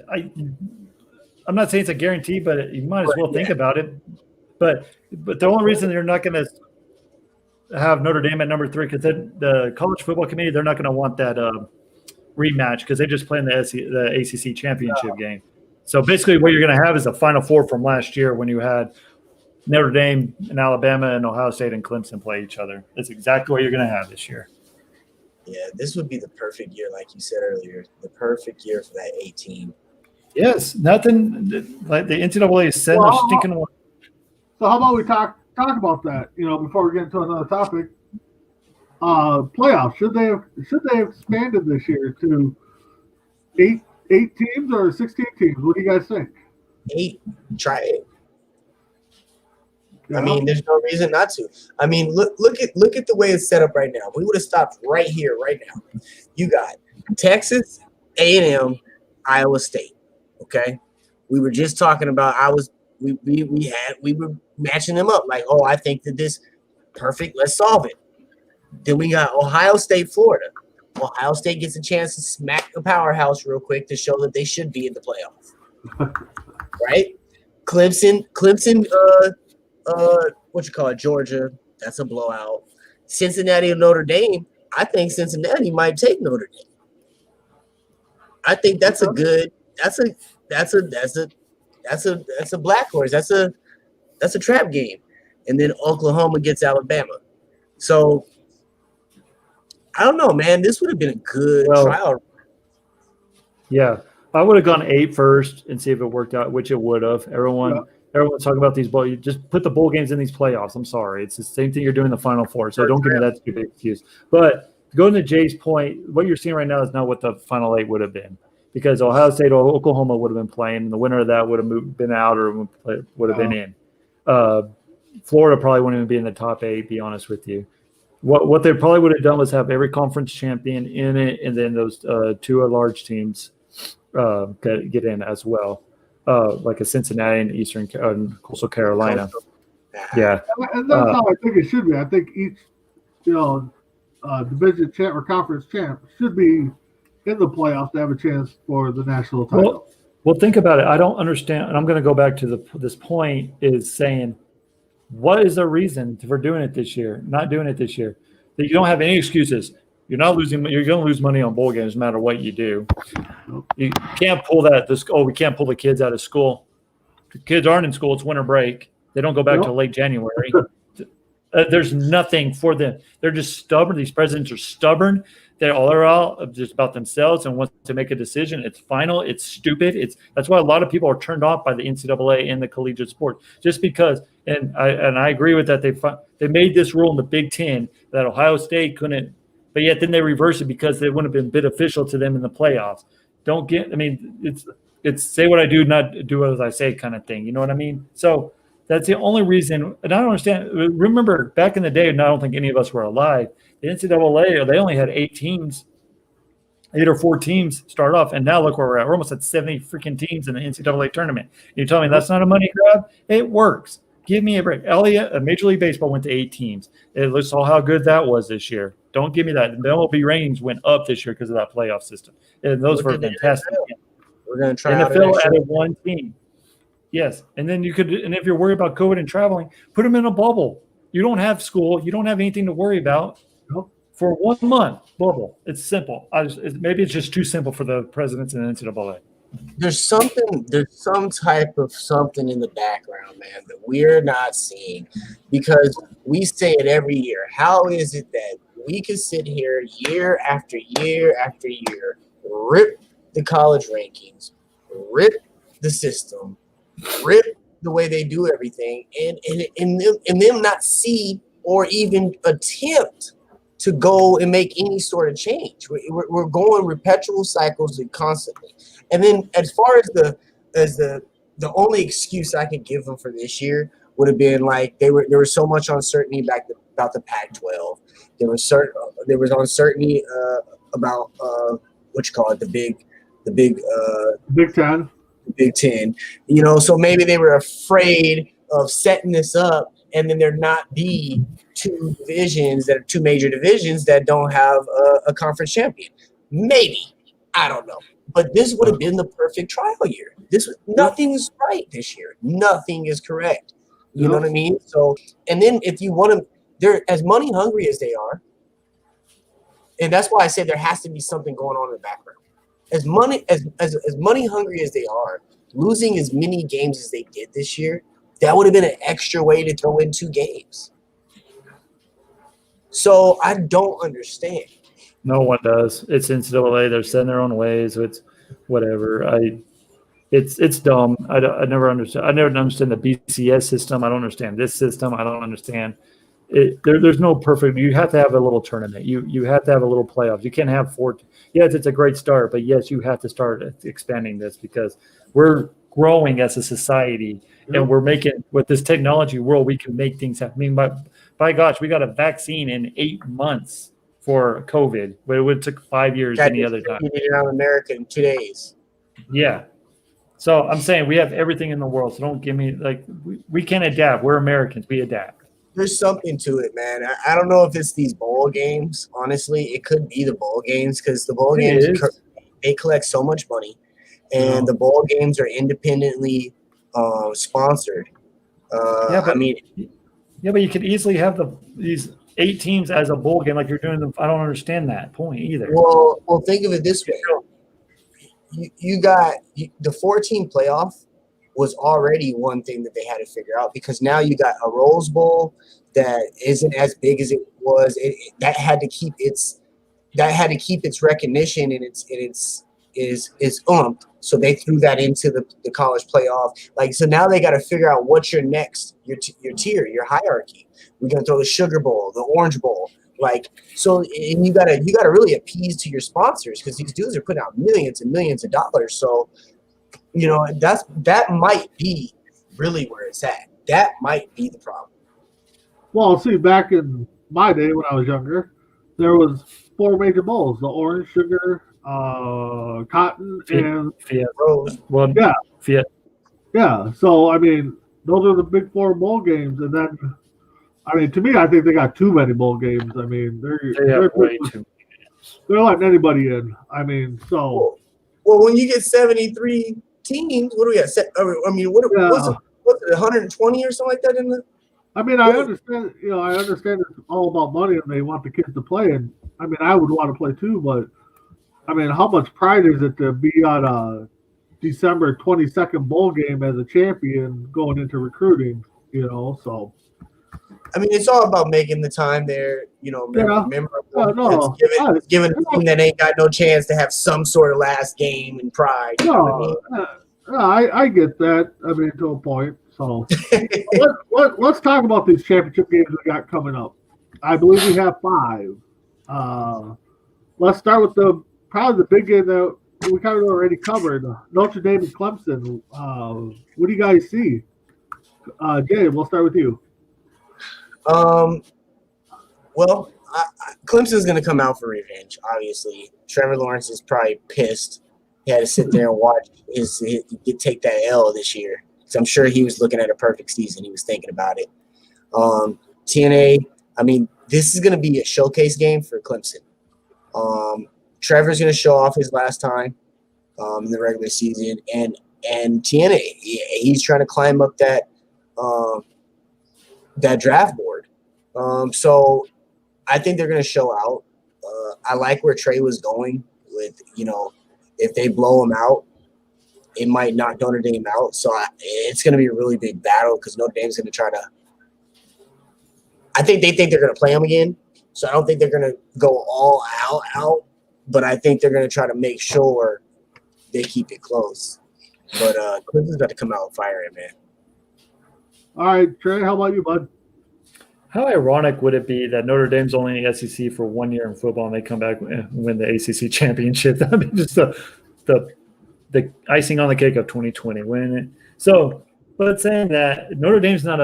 I'm not saying it's a guarantee, but you might as well think about it. But the only reason they're not going to have Notre Dame at number 3, because the college football committee, they're not going to want that rematch, because they just play in the ACC championship game. So basically what you're going to have is a Final Four from last year when you had Notre Dame and Alabama and Ohio State and Clemson play each other. That's exactly what you're going to have this year. Yeah, this would be the perfect year, like you said earlier, the perfect year for that 18. Yes, nothing like the NCAA is setting a stinking one. So how about we talk about that? Before we get into another topic, playoffs. Should they have expanded this year to eight teams or 16 teams? What do you guys think? 8. Try it. Yeah. I mean, there's no reason not to. I mean, look at the way it's set up right now. We would have stopped right here, right now. You got Texas, A&M, Iowa State. Okay, we were just talking about. We were matching them up like, oh, I think that this perfect. Let's solve it. Then we got Ohio State, Florida. Ohio State gets a chance to smack the powerhouse real quick to show that they should be in the playoffs. Right? Clemson. Georgia. That's a blowout. Cincinnati and Notre Dame. I think Cincinnati might take Notre Dame. I think that's a good. That's a black horse. That's a trap game. And then Oklahoma gets Alabama. So I don't know, man. This would have been a good trial. Yeah, I would have gone 8 first and see if it worked out, which it would have. Everyone's talking about these bowl. You just put the bowl games in these playoffs. I'm sorry, it's the same thing you're doing in the Final Four. So don't give me that stupid excuse. But going to Jay's point, what you're seeing right now is not what the Final 8 would have been, because Ohio State or Oklahoma would have been playing, and the winner of that would have been out or would have been in. Florida probably wouldn't even be in the top 8. Be honest with you. What they probably would have done was have every conference champion in it, and then those 2 large teams get in as well, like a Cincinnati and Eastern Coastal Carolina. Yeah, and that's how I think it should be. I think each division champ or conference champ should be in the playoffs to have a chance for the national title. Well, think about it. I don't understand, and I'm going to go back to this point is saying, what is the reason for doing it this year? Not doing it this year. That you don't have any excuses. You're not losing. You're going to lose money on bowl games no matter what you do. You can't pull that. We can't pull the kids out of school. The kids aren't in school. It's winter break. They don't go back till late January. There's nothing for them. They're just stubborn. These presidents are stubborn. They're all just about themselves and want to make a decision. It's final. It's stupid. That's why a lot of people are turned off by the NCAA and the collegiate sport, just because. And I agree with that. They made this rule in the Big Ten that Ohio State couldn't, but yet then they reversed it because they wouldn't have been beneficial to them in the playoffs. It's say what I do, not do as I say kind of thing. You know what I mean? So that's the only reason. And I don't understand. Remember back in the day, and I don't think any of us were alive, the NCAA, they only had 8 teams, 8 or 4 teams start off. And now look where we're at. We're almost at 70 freaking teams in the NCAA tournament. You tell me that's not a money grab? It works. Give me a break. Elliott, Major League Baseball went to 8 teams. It saw how good that was this year. Don't give me that. The MLB ratings went up this year because of that playoff system. And those were fantastic. We're going to try NFL added 1 team. Yes. And then and if you're worried about COVID and traveling, put them in a bubble. You don't have school. You don't have anything to worry about. For 1 month, bubble. It's simple. Maybe it's just too simple for the presidents and the NCAA. There's some type of something in the background, man, that we're not seeing, because we say it every year. How is it that we can sit here year after year after year, rip the college rankings, rip the system, rip the way they do everything, and them not see or even attempt to go and make any sort of change. We're going perpetual cycles and constantly. And then as far as the only excuse I could give them for this year would have been like there was so much uncertainty about the Pac-12. There was uncertainty about what you call it, the Big Ten. Big Ten. You know, so maybe they were afraid of setting this up and then there not be two major divisions that don't have a conference champion. Maybe. I don't know. But this would have been the perfect trial year. Nothing's right this year. Nothing is correct. You know what I mean? So, and then if you want to, they're as money hungry as they are, and that's why I say there has to be something going on in the background. As money hungry as they are, losing as many games as they did this year, that would have been an extra way to throw in 2 games. So I don't understand. No one does. It's NCAA. They're setting their own ways. So it's whatever. It's dumb. I never understand. I never understand the BCS system. I don't understand this system. I don't understand it. There's no perfect. You have to have a little tournament. You have to have a little playoffs. You can't have 4. Yes, it's a great start, but yes, you have to start expanding this because we're growing as a society, and we're making with this technology world. We can make things happen. I mean, by gosh, we got a vaccine in 8 months for COVID, but it would took 5 years any other time. Around America in 2 days. Yeah. So I'm saying we have everything in the world. So don't give me like we can adapt. We're Americans. We adapt. There's something to it, man. I don't know if it's these bowl games. Honestly, it could be the bowl games because the bowl games they collect so much money, and the bowl games are independently sponsored. But you could easily have these 8 teams as a bowl game like you're doing them. I don't understand that point either. Well, think of it this way. You got the 14 playoff was already one thing that they had to figure out because now you got a Rose Bowl that isn't as big as it was. That had to keep its recognition and its umped. So they threw that into the college playoff. Like so now they got to figure out what's your next your tier, your hierarchy. We're gonna throw the Sugar Bowl, the Orange Bowl. Like so, and you gotta really appease to your sponsors because these dudes are putting out millions and millions of dollars. So, you know, that might be really where it's at. That might be the problem. Well, see, back in my day when I was younger, there was 4 major bowls: the Orange, Sugar, Cotton, and Fiat. Rose. Well, yeah, Fiat. Yeah. So I mean, those are the big 4 bowl games, and then. I mean, to me, I think they got too many bowl games. I mean, they're way too many games. They're letting anybody in. I mean, so. Well, when you get 73 teams, what do we got? I mean, what's it, 120 or something like that in the? I mean, I understand. You know, I understand it's all about money, and they want the kids to play. And I mean, I would want to play too, but I mean, how much pride is it to be on a December 22nd bowl game as a champion going into recruiting? You know, so. I mean, it's all about making the time there, you know, memorable. It's giving a team that ain't got no chance to have some sort of last game and pride. You know what I mean? I get that. I mean, to a point. So let's talk about these championship games we got coming up. I believe we have 5. Let's start with probably the big game that we kind of already covered. Notre Dame and Clemson. What do you guys see? Jay, we'll start with you. Well, Clemson's going to come out for revenge, obviously. Trevor Lawrence is probably pissed. He had to sit there and watch take that L this year. So I'm sure he was looking at a perfect season. He was thinking about it. TNA, I mean, this is going to be a showcase game for Clemson. Trevor's going to show off his last time in the regular season. And TNA, he's trying to climb up that draft board. So I think they're going to show out. I like where Trey was going with, you know, if they blow him out, it might knock Notre Dame out. So it's going to be a really big battle because Notre Dame's going to try to – I think they think they're going to play him again. So I don't think they're going to go all out. But I think they're going to try to make sure they keep it close. But Clemson's got to come out firing, man. All right, Trey, how about you, bud? How ironic would it be that Notre Dame's only in the SEC for 1 year in football and they come back and win the ACC championship? That'd be just the icing on the cake of 2020 winning it. So, but saying that, Notre Dame's not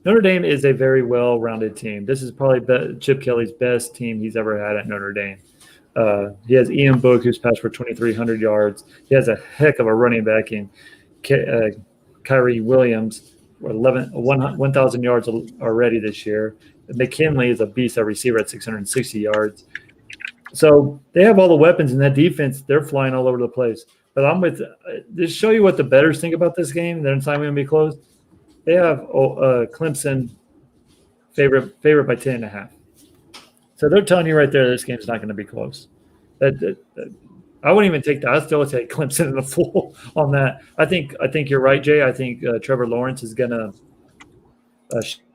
Notre Dame is a very well-rounded team. This is probably Chip Kelly's best team he's ever had at Notre Dame. He has Ian Book, who's passed for 2,300 yards. He has a heck of a running back in Kyrie Williams, 1,000 yards already this year. McKinley is a beast at receiver at 660 yards. So they have all the weapons in that defense. They're flying all over the place. But I'm with just show you what the bettors think about this game. They're not going to be close. They have Clemson favorite by 10.5. So they're telling you right there this game's not going to be close. I wouldn't even take that. I still would take Clemson in the full on that. I think you're right, Jay. I think Trevor Lawrence is going to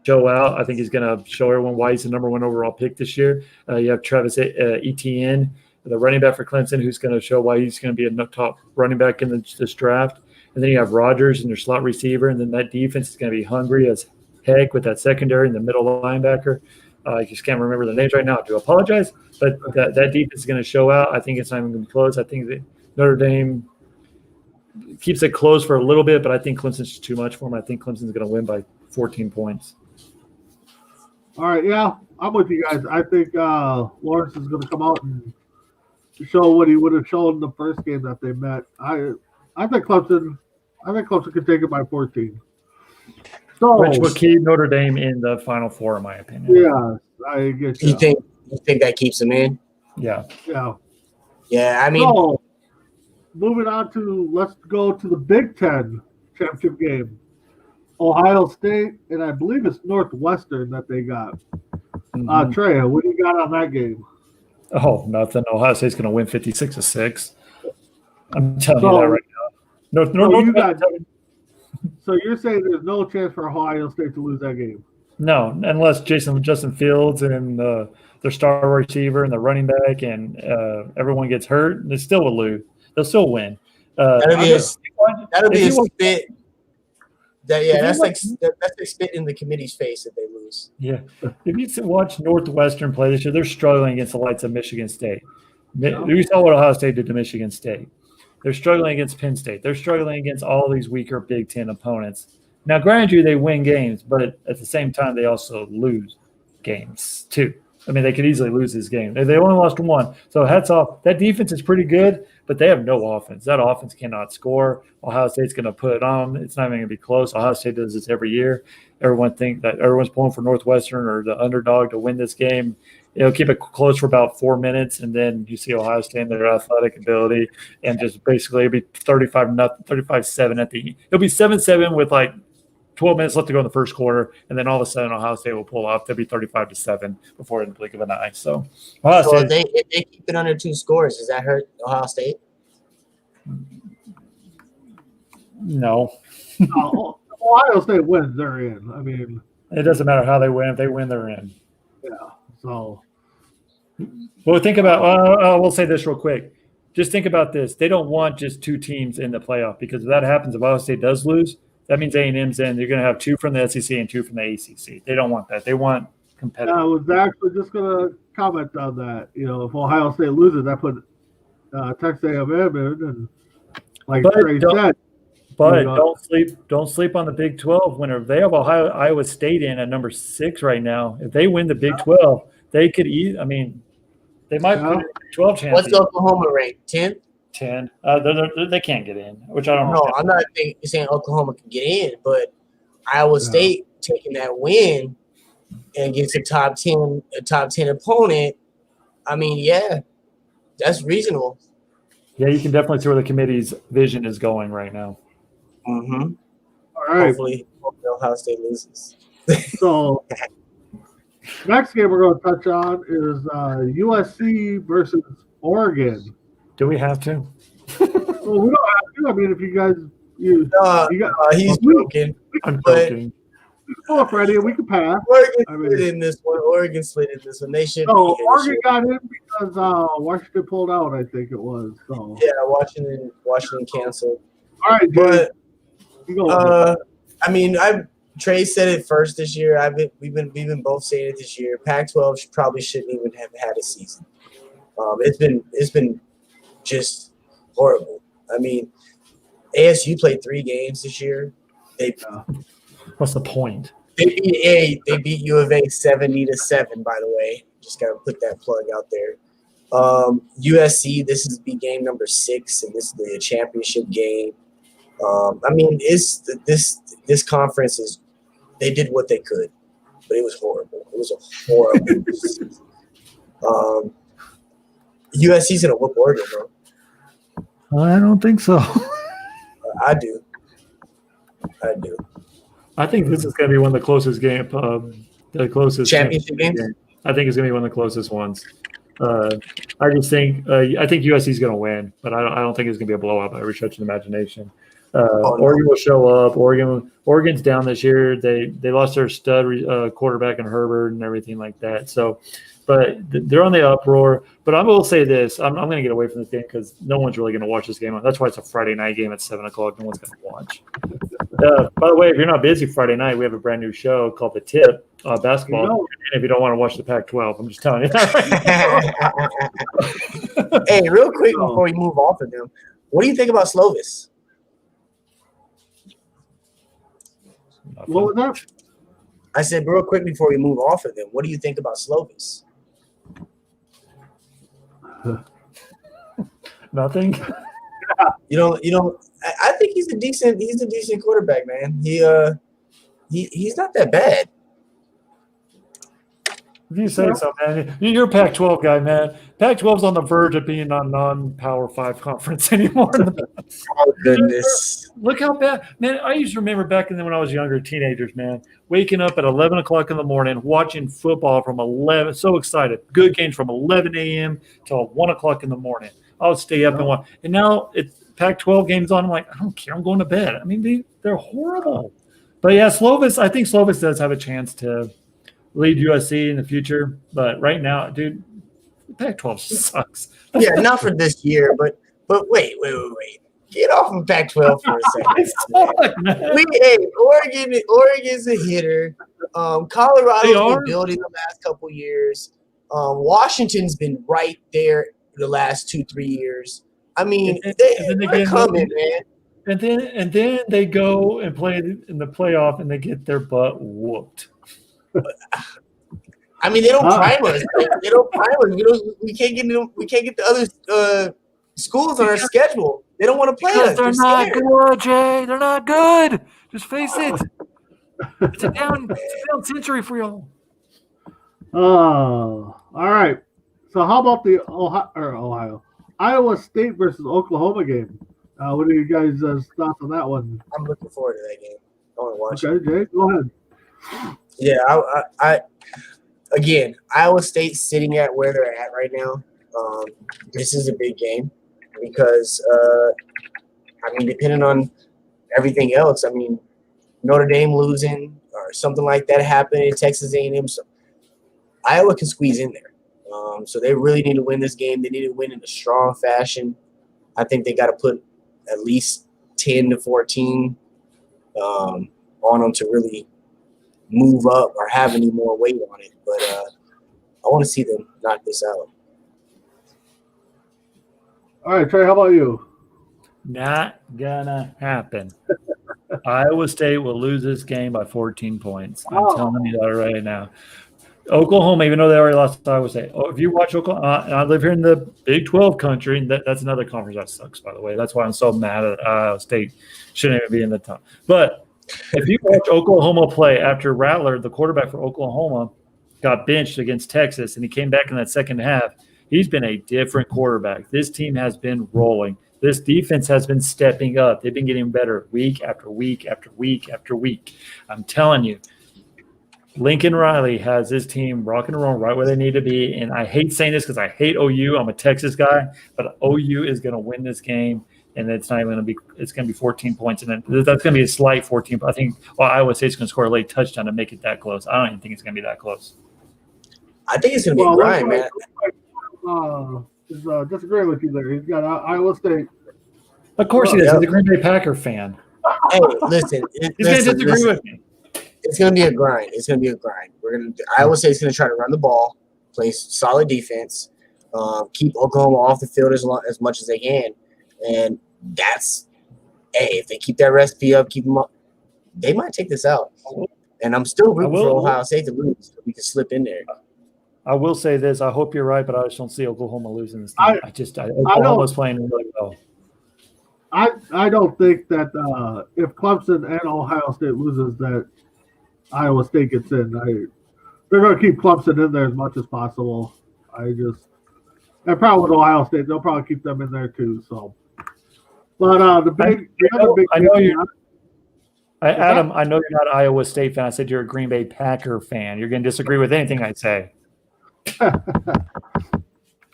show out. I think he's going to show everyone why he's the number 1 overall pick this year. You have Travis Etienne, the running back for Clemson, who's going to show why he's going to be a top running back in this draft. And then you have Rodgers and your slot receiver, and then that defense is going to be hungry as heck with that secondary and the middle linebacker. I just can't remember the names right now. I do apologize, but that defense is going to show out. I think it's not even going to be close. I think that Notre Dame keeps it close for a little bit, but I think Clemson's too much for them. I think Clemson's going to win by 14 points. All right, yeah, I'm with you guys. I think Lawrence is going to come out and show what he would have shown in the first game that they met. I think Clemson could take it by 14. So, which will keep Notre Dame in the Final Four, in my opinion. Yeah, I get you. You think that keeps them in? Yeah. Yeah. Yeah, I mean. So, moving on let's go to the Big Ten championship game. Ohio State, and I believe it's Northwestern that they got. Mm-hmm. Trey, what do you got on that game? Oh, nothing. Ohio State's going to win 56-6. I'm telling you that right now. So you're saying there's no chance for Ohio State to lose that game? No, unless Justin Fields and their star receiver and the running back and everyone gets hurt, they still will lose. They'll still win. That'll be a spit. That's like spit in the committee's face if they lose. Yeah. If you watch Northwestern play this year, they're struggling against the likes of Michigan State. You saw what Ohio State did to Michigan State. They're struggling against Penn State. They're struggling against all these weaker Big Ten opponents. Now, granted you, they win games, but at the same time, they also lose games too. I mean, they could easily lose this game. They only lost 1. So hats off. That defense is pretty good, but they have no offense. That offense cannot score. Ohio State's going to put it on. It's not even going to be close. Ohio State does this every year. Everyone think that everyone's pulling for Northwestern or the underdog to win this game. It'll keep it close for about 4 minutes, and then you see Ohio State and their athletic ability, and just basically it'll be 35-7 at the – it'll be 7-7 with like 12 minutes left to go in the first quarter, and then all of a sudden Ohio State will pull off. They'll be 35-7 before the blink of an eye. So if they keep it under 2 scores, does that hurt Ohio State? No. Ohio State wins, they're in. I mean, it doesn't matter how they win. If they win, they're in. Yeah. So, well, think about. We'll say this real quick. Just think about this. They don't want just 2 teams in the playoff, because if that happens, if Ohio State does lose, that means A&M's in. You're going to have 2 from the SEC and 2 from the ACC. They don't want that. They want competitive. I was actually just going to comment on that. You know, if Ohio State loses, that put Texas A&M in, and like Trey said. But don't sleep on the Big 12 winner. They have Iowa State in at number 6 right now. If they win the Big 12, they could eat. I mean, they might put in the Big 12 chance. What's Oklahoma rank? 10? 10. They can't get in, which I don't know. No, I'm not saying Oklahoma can get in, but Iowa State taking that win and gets a top 10 opponent. I mean, yeah, that's reasonable. Yeah, you can definitely see where the committee's vision is going right now. Mm-hmm. All right. Hopefully Ohio State loses. So next game we're going to touch on is USC versus Oregon. Do we have to? Well, we don't have to. I mean, if you guys, he's joking. I'm joking. Oh, Freddie, we can pass. Oregon slid in this one. They should. No, Oregon got in because Washington pulled out. I think it was. So yeah, Washington canceled. All right, but I mean, Trey said it first this year. We've been both saying it this year. Pac-12 probably shouldn't even have had a season. It's been just horrible. I mean, ASU played 3 games this year. What's the point? They beat U of A 70-7. By the way, just gotta put that plug out there. USC, this is be game number 6, and this is the championship game. I mean, this conference is. They did what they could, but it was horrible. It was a horrible season. USC's gonna whoop Oregon, bro. I don't think so. I do. I think this is going to be one of the closest the closest championship games. I think it's going to be one of the closest ones. I just think USC is going to win, but I don't think it's going to be a blowout by every stretch of the imagination. Oregon will show up. Oregon's down this year. They lost their stud quarterback in Herbert and everything like that. So, but they're on the uproar. But I will say this: I'm going to get away from this game because no one's really going to watch this game. That's why it's a Friday night game at 7:00. No one's going to watch. By the way, if you're not busy Friday night, we have a brand new show called The Tip Basketball. And if you don't want to watch the Pac-12, I'm just telling you. Hey, real quick before we move off of them, what do you think about Slovis? What was that? I said real quick before we move off of them, what do you think about Slovis? Nothing. You know, I think he's a decent quarterback, man. He's not that bad. If you say so, man. You're a Pac-12 guy, man. Pac-12's on the verge of being a non-Power 5 conference anymore. Oh, goodness. Look how bad. Man, I used to remember back then when I was younger, teenagers, man, waking up at 11 o'clock in the morning, watching football from 11, so excited. Good games from 11 a.m. till 1 o'clock in the morning. I would stay up and watch. And now it's Pac-12 games on. I'm like, I don't care. I'm going to bed. I mean, they're horrible. But, yeah, I think Slovis does have a chance to lead USC in the future, but right now, dude, Pac-12 sucks. Yeah, not for this year, but wait. Get off of Pac-12 for a second. Oregon's a hitter. Colorado's been building the last couple years. Washington's been right there the last 2-3 years. I mean, they're coming, man. And then they go and play in the playoff and they get their butt whooped. I mean, they don't prime us. They don't prime us. We can't get the other schools on our schedule. They don't want to play us. They're not good, Jay. They're not good. Just face it. It's a down century for y'all. Oh, all right. So how about the Iowa State versus Oklahoma game? What are you guys' thoughts on that one? I'm looking forward to that game. I want to watch it. Okay, Jay, go ahead. Yeah, I again, Iowa State sitting at where they're at right now. This is a big game because, I mean, depending on everything else, I mean, Notre Dame losing or something like that happening in Texas A&M, so Iowa can squeeze in there. So they really need to win this game. They need to win in a strong fashion. I think they got to put at least 10 to 14 on them to really move up or have any more weight on it. But I want to see them knock this out. All right, Trey, how about you? Not gonna happen. Iowa State will lose this game by 14 points. I'm telling you that right now. Oklahoma, even though they already lost to Iowa State. If you watch Oklahoma, I live here in the Big 12 country, and that's another conference that sucks, by the way. That's why I'm so mad at Iowa State. Shouldn't even be in the top. But if you watch Oklahoma play after Rattler, the quarterback for Oklahoma, got benched against Texas, and he came back in that second half, he's been a different quarterback. This team has been rolling. This defense has been stepping up. They've been getting better week after week after week after week. I'm telling you, Lincoln Riley has his team rocking and rolling right where they need to be. And I hate saying this because I hate OU. I'm a Texas guy, but OU is going to win this game. And it's not even going to be. It's going to be 14 points, and then that's going to be a slight 14. I think Iowa State's going to score a late touchdown to make it that close. I don't even think it's going to be that close. I think it's going to be a grind, man. Is disagreeing with you there. He's got Iowa State. Of course he is. He's a Green Bay Packer fan. Hey, listen. He's going to disagree with me. It's gonna be a grind. It's gonna be a grind. Iowa State's gonna try to run the ball, play solid defense, keep Oklahoma off the field as much as they can, and that's if they keep that recipe up, keep them up, they might take this out. And I'm still rooting for Ohio State to lose. So we can slip in there. I will say this: I hope you're right, but I just don't see Oklahoma losing this game. Oklahoma's playing really well. I don't think that if Clemson and Ohio State loses, that Iowa State gets in. They're going to keep Clemson in there as much as possible. And probably with Ohio State, they'll probably keep them in there too. So, but Adam, I know you're not an Iowa State fan. I said you're a Green Bay Packer fan. You're going to disagree with anything I say.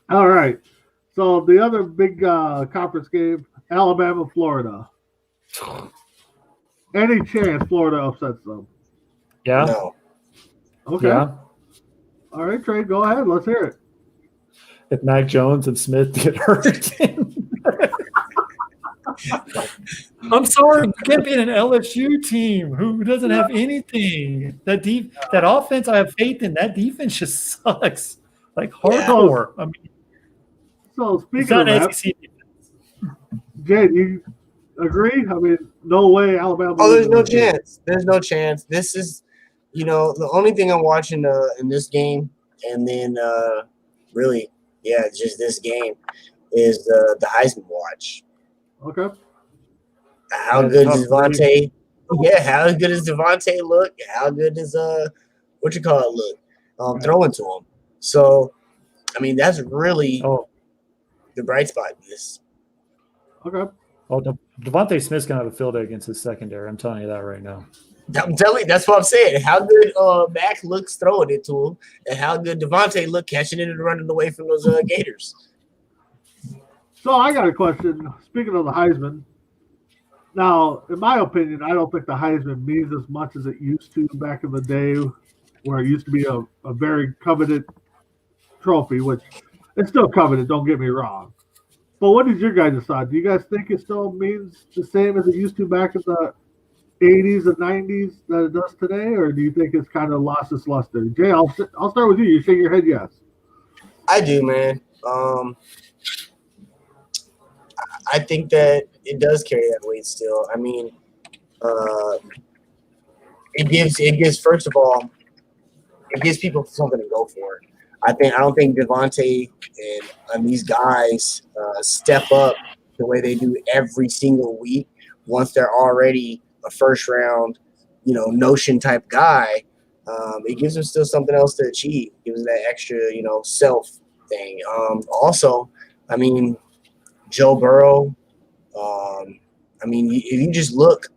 All right. So the other big conference game, Alabama, Florida. Any chance Florida upsets them? Yeah. No. Okay. Yeah. All right, Trey, go ahead. Let's hear it. If Mac Jones and Smith get hurt. I'm sorry, you can't be an LSU team who doesn't have anything. That offense, I have faith in. That defense just sucks, like hardcore. I mean, so speaking of that, SEC Jay, do you agree? I mean, no way Alabama. Oh, there's no chance. There's no chance. This is, the only thing I'm watching in this game, and then really, just this game is the Heisman watch. Okay. How good does Devontae? Yeah, how good does Devontae look? How good does look? Throwing to him. So, I mean, that's really the bright spot in this. Okay. Well, Devontae Smith's gonna have a field day against his secondary. I'm telling you that right now. I'm telling you, that's what I'm saying. How good Mac looks throwing it to him, and how good Devontae look catching it and running away from those Gators. So I got a question. Speaking of the Heisman, now, in my opinion, I don't think the Heisman means as much as it used to back in the day, where it used to be a very coveted trophy, which it's still coveted, don't get me wrong. But what is your guys' thought? Do you guys think it still means the same as it used to back in the 80s and 90s that it does today, or do you think it's kind of lost its luster? Jay, I'll start with you. You shake your head yes. I do, man. I think that it does carry that weight still. I mean, it gives first of all, it gives people something to go for. I don't think Devontae and these guys step up the way they do every single week once they're already a first round, notion type guy. It gives them still something else to achieve. It gives them that extra, self thing. Also, I mean, Joe Burrow. If you just look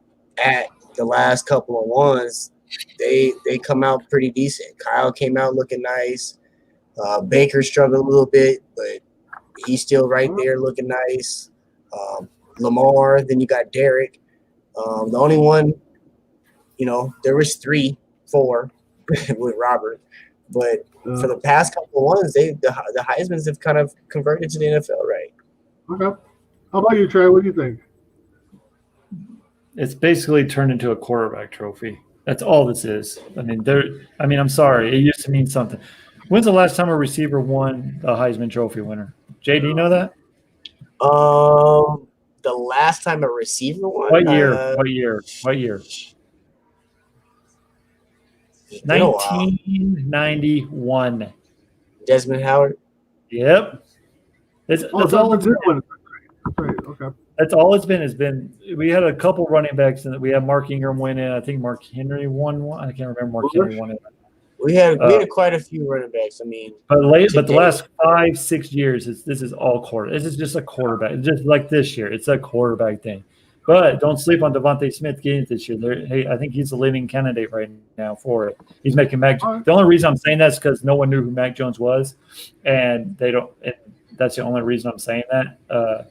at the last couple of ones, they come out pretty decent. Kyle came out looking nice. Baker struggled a little bit, but he's still right there looking nice. Lamar, then you got Derek. The only one, there was 3-4 with Robert, but for the past couple of ones, the Heismans have kind of converted to the NFL, right? Okay. How about you, Trey? What do you think? It's basically turned into a quarterback trophy. That's all this is. I'm sorry. It used to mean something. When's the last time a receiver won the Heisman Trophy winner? Jay, do you know that? The last time a receiver won? What year? 1991. Desmond Howard? Yep. That's all it's been. Okay. That's all it's been. We had a couple running backs, and we had Mark Ingram win it. I think Mark Henry won one. I can't remember. Mark Henry won it. We had quite a few running backs. I mean, but the last 5-6 years, this is all quarter. This is just a quarterback. It's just like this year, it's a quarterback thing. But don't sleep on Devontae Smith getting it this year. I think he's a living candidate right now for it. He's making Mac. The only reason I'm saying that is because no one knew who Mac Jones was, and they don't. That's the only reason I'm saying that.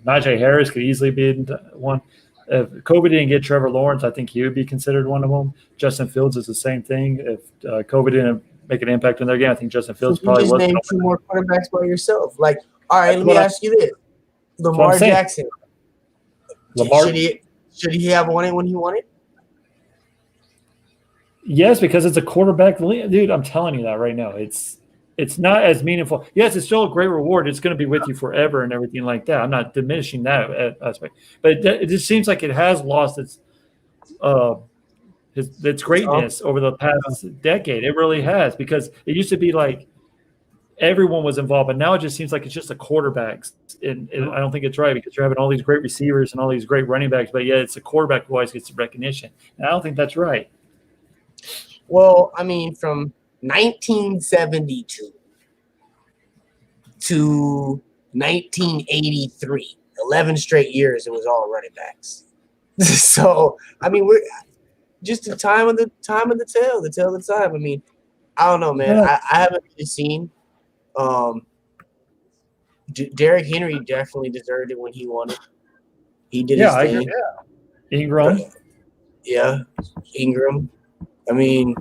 Najee Harris could easily be one. If Kobe didn't get Trevor Lawrence, I think he would be considered one of them. Justin Fields is the same thing. If Kobe didn't make an impact in their game, I think Justin Fields probably was. You just named 2 more quarterbacks by yourself. All right, let me ask you this. Lamar Jackson. Should he have won it when he won it? Yes, because it's a quarterback, dude. I'm telling you that right now. It's not as meaningful. Yes, it's still a great reward. It's going to be with you forever and everything like that. I'm not diminishing that aspect, but it just seems like it has lost uh, its greatness over the past decade. It really has, because it used to be like everyone was involved, but now it just seems like it's just the quarterbacks. And I don't think it's right, because you're having all these great receivers and all these great running backs, but yeah, it's the quarterback who always gets the recognition. And I don't think that's right. Well, I mean, from 1972 to 1983, 11 straight years, it was all running backs. So, I mean, we're just the time of the tail of the time. I mean, I don't know, man. Yeah. I haven't really seen. Derrick Henry definitely deserved it when he won it. He did his thing. Ingram. Yeah, Ingram. I mean,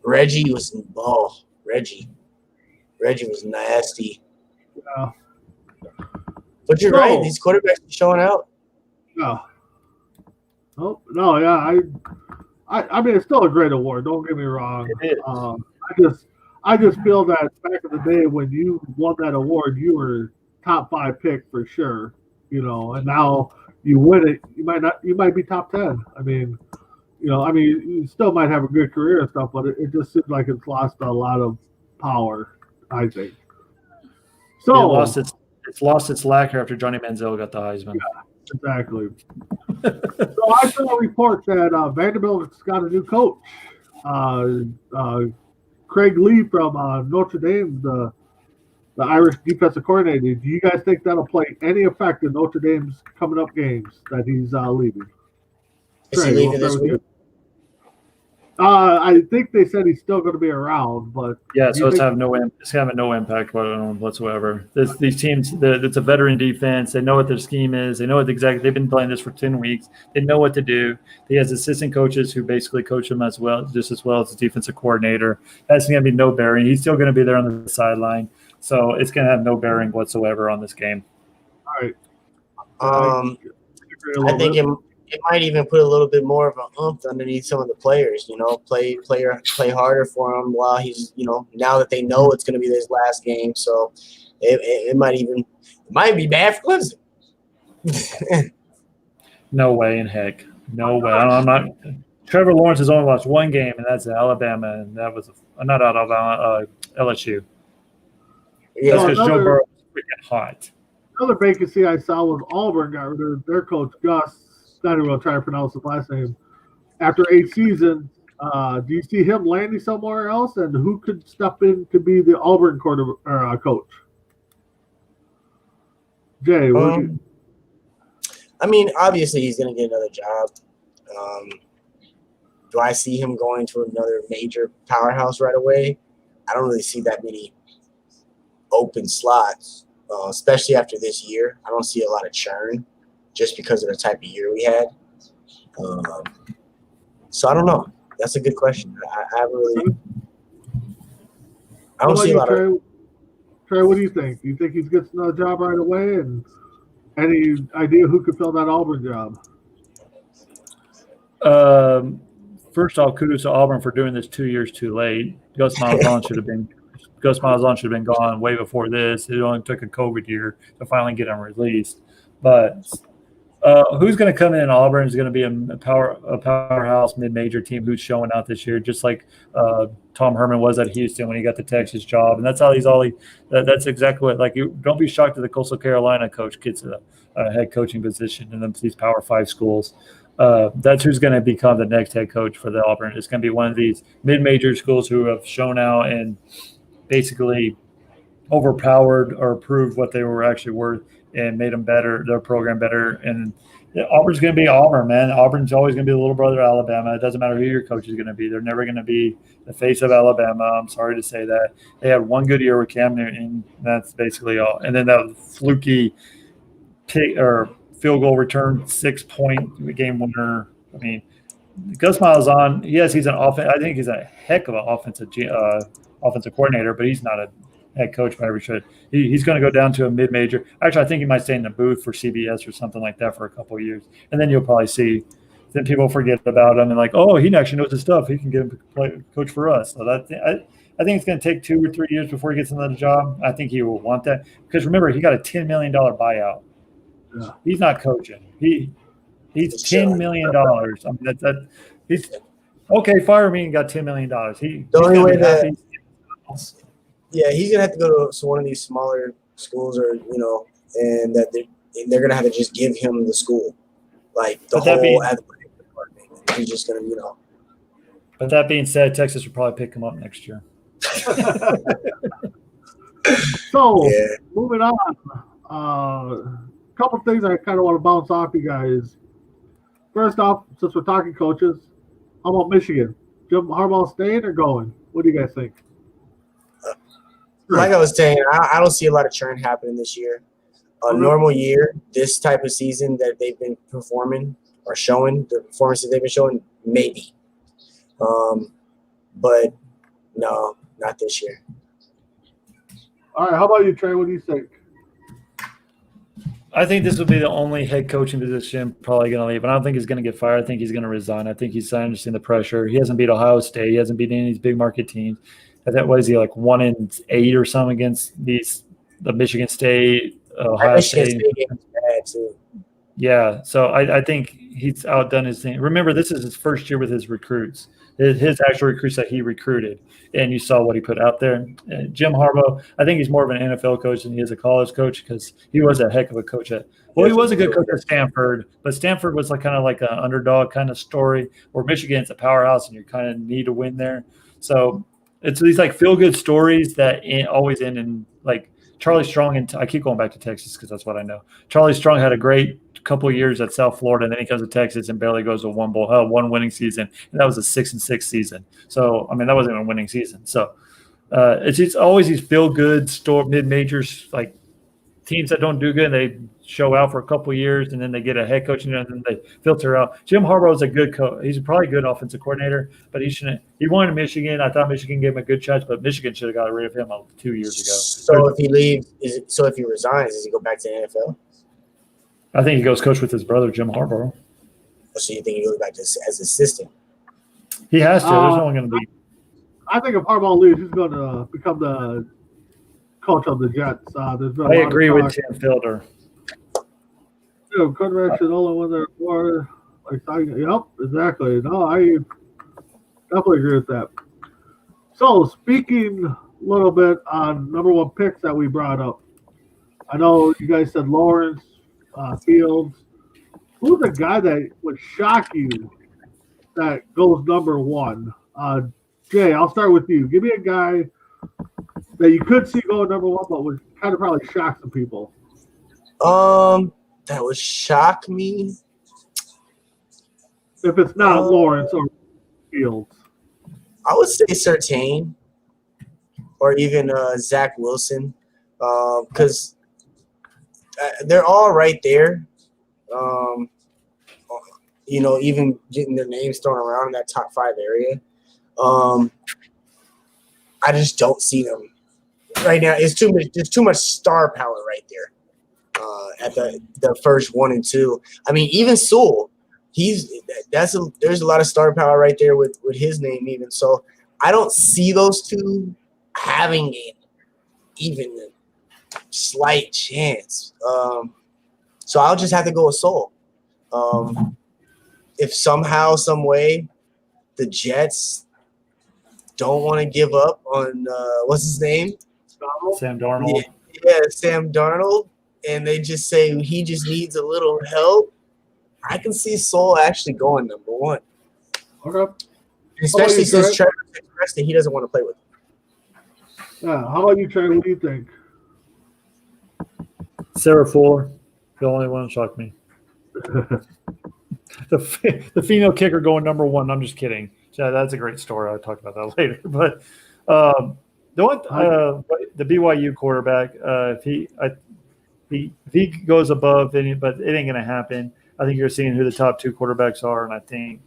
Reggie was Reggie was nasty. Yeah. But you're right; these quarterbacks are showing out. Yeah. Oh no, yeah, I mean, it's still a great award. Don't get me wrong. It is. I just feel that back in the day when you won that award, you were top 5 pick for sure. And now you win it, you might be top 10. I mean, you still might have a good career and stuff, but it just seems like it's lost a lot of power, I think. So it's lost its lacquer after Johnny Manziel got the Heisman. Yeah, exactly. So I saw a report that Vanderbilt's got a new coach. Craig Lee from Notre Dame, the Irish defensive coordinator. Do you guys think that'll play any effect in Notre Dame's coming up games that he's leaving? Is he leaving this week? I think they said he's still going to be around, but yeah, so it's having no impact whatsoever. These teams, it's a veteran defense. They know what their scheme is. They know what exactly. They've been playing this for 10 weeks. They know what to do. He has assistant coaches who basically coach him just as well as the defensive coordinator. That's going to be no bearing. He's still going to be there on the sideline, so it's going to have no bearing whatsoever on this game. All right. I think it might even put a little bit more of an oomph underneath some of the players, play harder for him while he's, now that they know it's going to be his last game. So it might be bad for Clemson. No way in heck. No way. I'm not. Trevor Lawrence has only lost one game, and that's Alabama, and that was not Alabama, LSU. Yeah. That's because Joe Burrow was freaking hot. Another vacancy I saw was Auburn got rid of their coach, Gus. Not even going to try to pronounce his last name. After 8 seasons, do you see him landing somewhere else? And who could step in to be the Auburn coach? Jay, I mean, obviously he's going to get another job. Do I see him going to another major powerhouse right away? I don't really see that many open slots, especially after this year. I don't see a lot of churn, just because of the type of year we had. So I don't know. That's a good question. I don't see a lot of. Trey, what do you think? Do you think he gets another job right away? And any idea who could fill that Auburn job? First off, kudos to Auburn for doing this 2 years too late. Gus Malzahn should have been gone way before this. It only took a COVID year to finally get him released. But who's going to come in Auburn is going to be a powerhouse mid-major team who's showing out this year, just like Tom Herman was at Houston when he got the Texas job. And that's how that's exactly what, like, you don't be shocked if the Coastal Carolina coach gets a head coaching position in these Power 5 schools. That's who's going to become the next head coach for the Auburn. It's going to be one of these mid-major schools who have shown out and basically overpowered or proved what they were actually worth and made them better, their program better. And Auburn's going to be Auburn, man. Auburn's always going to be the little brother of Alabama. It doesn't matter who your coach is going to be. They're never going to be the face of Alabama. I'm sorry to say that. They had one good year with Cam Newton. That's basically all. And then that fluky field goal return 6-point game winner. I mean, Gus Malzahn, yes, he's an offense. I think he's a heck of an offensive coordinator, but he's not a head coach by every shot. He's going to go down to a mid-major. Actually, I think he might stay in the booth for CBS or something like that for a couple of years, and then you'll probably see then people forget about him and like, oh, he actually knows his stuff. He can get him to play coach for us. So I think it's going to take 2 or 3 years before he gets another job. I think he will want that because remember he got a $10 million buyout. Yeah. He's not coaching. He's $10 million. I mean he's okay. Fire me and got $10 million. The only way that he's gonna have to go to one of these smaller schools or and that they're gonna have to just give him the school, like the whole athletic department. He's just gonna But that being said, Texas will probably pick him up next year. So moving on, a couple things I kind of want to bounce off you guys. First off, since we're talking coaches, how about Michigan? Jim Harbaugh staying or going? What do you guys think? Like I was saying, I don't see a lot of churn happening this year. A normal year, this type of season that they've been performing or showing, the performances they've been showing, maybe. But no, not this year. All right, how about you, Trey? What do you think? I think this will be the only head coaching position probably going to leave. And I don't think he's going to get fired. I think he's going to resign. I think he's understanding the pressure. He hasn't beat Ohio State. He hasn't beat any of these big market teams. What is he, like 1-8 or something against the Michigan State, Ohio State? Game's bad too. Yeah, so I think he's outdone his thing. Remember, this is his first year with his recruits, his actual recruits that he recruited, and you saw what he put out there. And Jim Harbaugh, I think he's more of an NFL coach than he is a college coach because he was a heck of a coach he was a good coach at Stanford, but Stanford was kind of like an underdog kind of story, where Michigan's a powerhouse and you kind of need to win there. So it's these like feel-good stories that always end in like Charlie Strong, and I keep going back to Texas because that's what I know. Charlie Strong had a great couple of years at South Florida, and then he comes to Texas and barely goes to one winning season, and that was a 6-6 season. So I mean, that wasn't even a winning season. So it's always these feel-good mid-majors, like teams that don't do good, they show out for a couple of years, and then they get a head coach, and then they filter out. Jim Harbaugh is a good coach. He's probably a good offensive coordinator, but he shouldn't. He wanted Michigan. I thought Michigan gave him a good chance, but Michigan should have got rid of him 2 years ago. So if he leaves, if he resigns, does he go back to the NFL? I think he goes coach with his brother, Jim Harbaugh. So you think he goes back to as assistant? He has to. There's no one going to be. I think if Harbaugh leaves, he's going to become the coach of the Jets. I agree with Tim Fielder. Quarterback should only win their award. Yep, exactly. No, I definitely agree with that. So, speaking a little bit on number one picks that we brought up, I know you guys said Lawrence, Fields. Who's a guy that would shock you that goes number one? Jay, I'll start with you. Give me a guy that you could see going number one, but would kind of probably shock some people. That would shock me. If it's not Lawrence or Fields. I would say Surtain or even Zach Wilson, because they're all right there. Even getting their names thrown around in that top 5 area. I just don't see them right now. It's too much. There's too much star power right there at the first 1 and 2. I mean, even Sewell, there's a lot of star power right there with his name even. So I don't see those two having even a slight chance. So I'll just have to go with Sewell. If somehow, some way, the Jets don't want to give up on what's his name? Sam Darnold. Yeah, Sam Darnold, and they just say he just needs a little help. I can see Sewell actually going number one. Okay. Especially since Trevor expressed that he doesn't want to play with him. Yeah. How about you, Trey? What do you think? Sarah Fuller, the only one that shocked me. The female kicker going number one. I'm just kidding. That's a great story. I'll talk about that later. But the BYU quarterback, if he goes above any, but it ain't going to happen. I think you're seeing who the top 2 quarterbacks are, and I think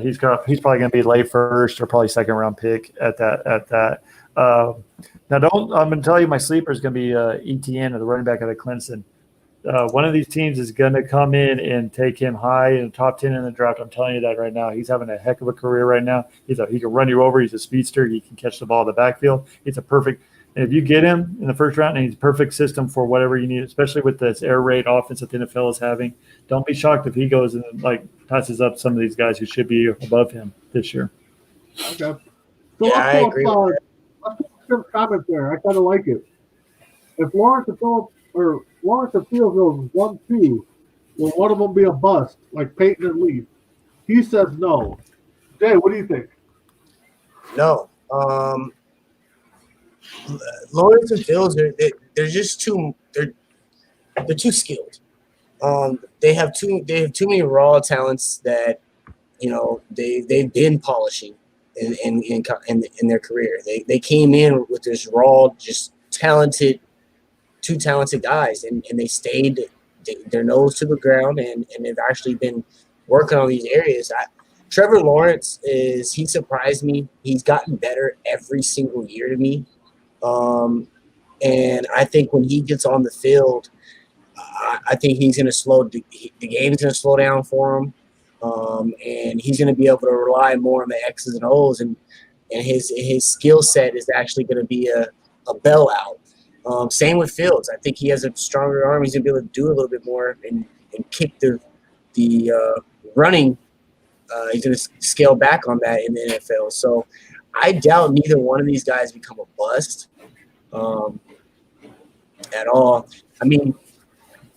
he's probably going to be late first or probably second round pick at that. Now I'm going to tell you my sleeper is going to be ETN, or the running back out of Clemson. one of these teams is going to come in and take him high in the top 10 in the draft. I'm telling you that right now. He's having a heck of a career right now. He can run you over. He's a speedster. He can catch the ball in the backfield. He's a perfect – and if you get him in the first round, and he's a perfect system for whatever you need, especially with this air raid offense that the NFL is having, don't be shocked if he goes and, passes up some of these guys who should be above him this year. Okay. So Yeah, I agree with let's put some comments there. I kind of like it. If Lawrence and Fields goes 1-2, will one of them be a bust, like Peyton and Leaf? He says no. Jay, what do you think? No. Lawrence and Fields they're just too too skilled. They have too many raw talents that they've been polishing in their career. They came in with this raw, just two talented guys, and they stayed their nose to the ground, and they've actually been working on these areas. Trevor Lawrence he surprised me. He's gotten better every single year to me. And I think when he gets on the field, I think he's going to the game's going to slow down for him. And he's going to be able to rely more on the X's and O's, and his skill set is actually going to be a bailout. Same with Fields. I think he has a stronger arm. He's going to be able to do a little bit more and kick the running. He's going to scale back on that in the NFL. So I doubt neither one of these guys become a bust at all. I mean,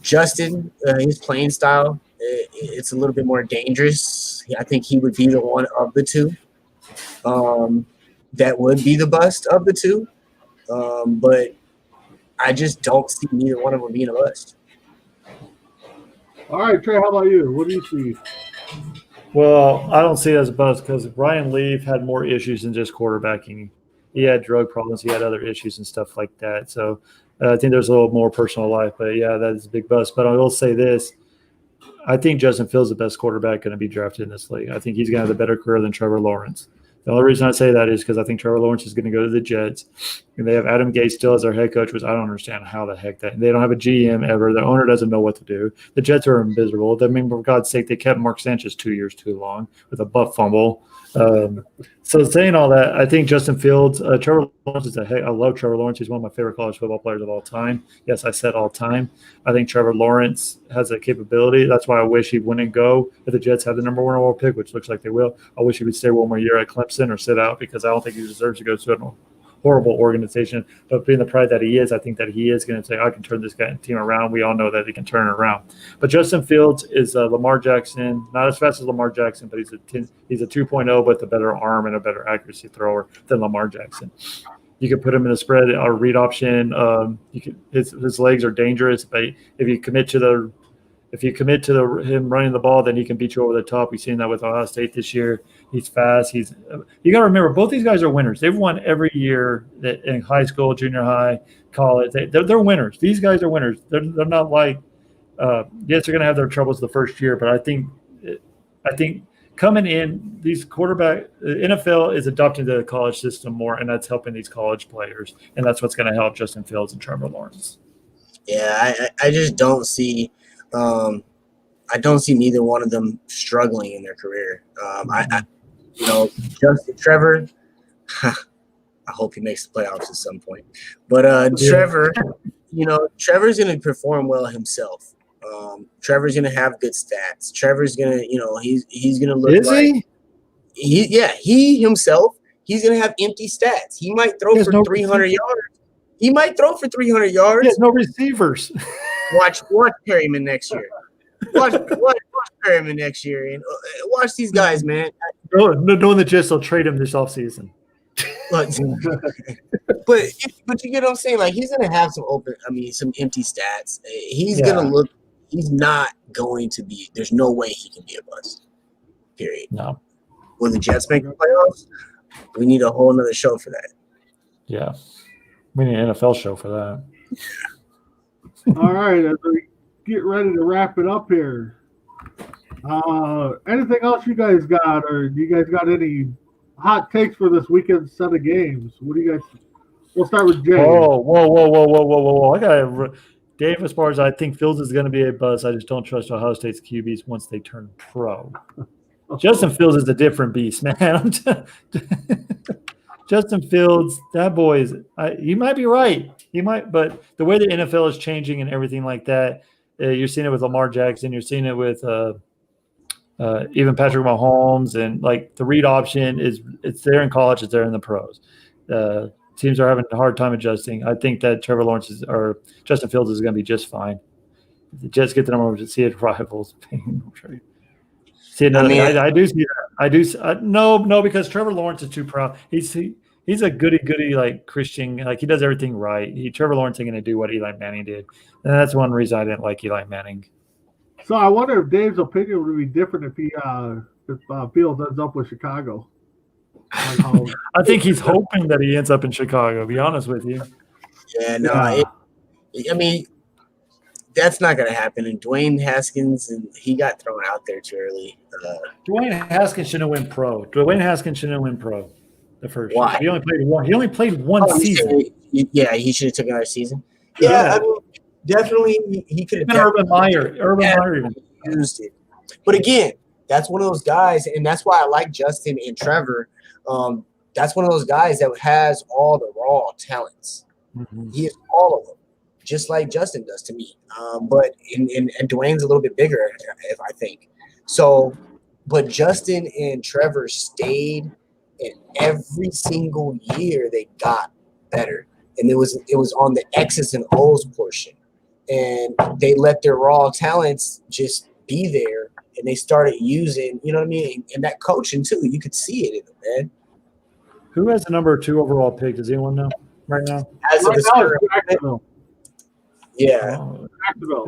Justin, his playing style, it's a little bit more dangerous. I think he would be the one of the two that would be the bust of the two. But I just don't see neither one of them being a bust. All right, Trey, how about you? What do you see? Well, I don't see it as a bust because Ryan Leaf had more issues than just quarterbacking. He had drug problems. He had other issues and stuff like that. So I think there's a little more personal life. But, yeah, that is a big bust. But I will say this. I think Justin Fields is the best quarterback going to be drafted in this league. I think he's going to have a better career than Trevor Lawrence. The only reason I say that is because I think Trevor Lawrence is going to go to the Jets. And they have Adam Gase still as their head coach, which I don't understand how the heck that – they don't have a GM ever. The owner doesn't know what to do. The Jets are miserable. I mean, for God's sake, they kept Mark Sanchez 2 years too long with a butt fumble. So saying all that, I think Justin Fields, Trevor Lawrence I love Trevor Lawrence. He's one of my favorite college football players of all time. Yes, I said all time. I think Trevor Lawrence has that capability. That's why I wish he wouldn't go if the Jets have the number one overall pick, which looks like they will. I wish he would stay one more year at Clemson or sit out because I don't think he deserves to go to a horrible organization. But being the pride that he is, I think that he is going to say, I can turn this team around. We all know that he can turn it around. But Justin Fields is Lamar Jackson, not as fast as Lamar Jackson, but he's a 2.0, but a better arm and a better accuracy thrower than Lamar Jackson. You can put him in a spread or read option. His legs are dangerous, but if you commit to him running the ball, then he can beat you over the top. We've seen that with Ohio State this year. He's fast. You got to remember, both these guys are winners. They've won every year in high school, junior high, college. They're winners. These guys are winners. They're not like yes, they're going to have their troubles the first year, but I think coming in, these the NFL is adopting the college system more, and that's helping these college players, and that's what's going to help Justin Fields and Trevor Lawrence. Yeah, I just don't see. I don't see neither one of them struggling in their career. Justin Trevor, I hope he makes the playoffs at some point. But Trevor, Trevor's going to perform well himself. Trevor's going to have good stats. Trevor's going to, he's going to look he himself, he's going to have empty stats. He might throw for 300 yards. He might throw for 300 yards. He has no receivers. Watch Perryman next year. Watch Perryman next year, and watch these guys, man. Knowing the Jets will trade him this offseason. But you get what I'm saying? Like, he's gonna have some empty stats. He's gonna look. He's not going to be. There's no way he can be a bust. Period. No. Will the Jets make the playoffs? We need a whole nother show for that. Yeah, we need an NFL show for that. All right, as we get ready to wrap it up here, anything else you guys got, or do you guys got any hot takes for this weekend's set of games? What do you guys? We'll start with Jay. Whoa! I gotta Dave, as far as I think Fields is going to be a buzz, I just don't trust Ohio State's QBs once they turn pro. Justin Fields is a different beast, man. Justin Fields, that boy is. You might be right. He might, but the way the NFL is changing and everything like that, you're seeing it with Lamar Jackson. You're seeing it with even Patrick Mahomes, and like the read option it's there in college, it's there in the pros. Teams are having a hard time adjusting. I think that Trevor Lawrence or Justin Fields is going to be just fine. Just get the number of seed rivals. See another. I do see that. No, because Trevor Lawrence is too proud. He's a goody like Christian. Like he does everything right. Trevor Lawrence ain't going to do what Eli Manning did, and that's one reason I didn't like Eli Manning. So I wonder if Dave's opinion would be different if Fields ends up with Chicago. I think he's hoping that he ends up in Chicago. To be honest with you. Yeah, no. I mean, that's not going to happen. And Dwayne Haskins, and he got thrown out there too early. Dwayne Haskins shouldn't win pro. Dwayne Haskins shouldn't win pro the first year. Why? He only played one. He only played one season. He should have taken another season. Yeah, I mean, definitely he could have been Urban Meyer even used it. But again, that's one of those guys, and that's why I like Justin and Trevor. That's one of those guys that has all the raw talents. Mm-hmm. He has all of them, just like Justin does to me. But and Dwayne's a little bit bigger, if I think. So, but Justin and Trevor stayed, and every single year they got better. And it was on the X's and O's portion. And they let their raw talents just be there, and they started using, you know what I mean? And that coaching too, you could see it in them, man. Who has the number 2 overall pick? Does anyone know right now? As of Jacksonville. Yeah.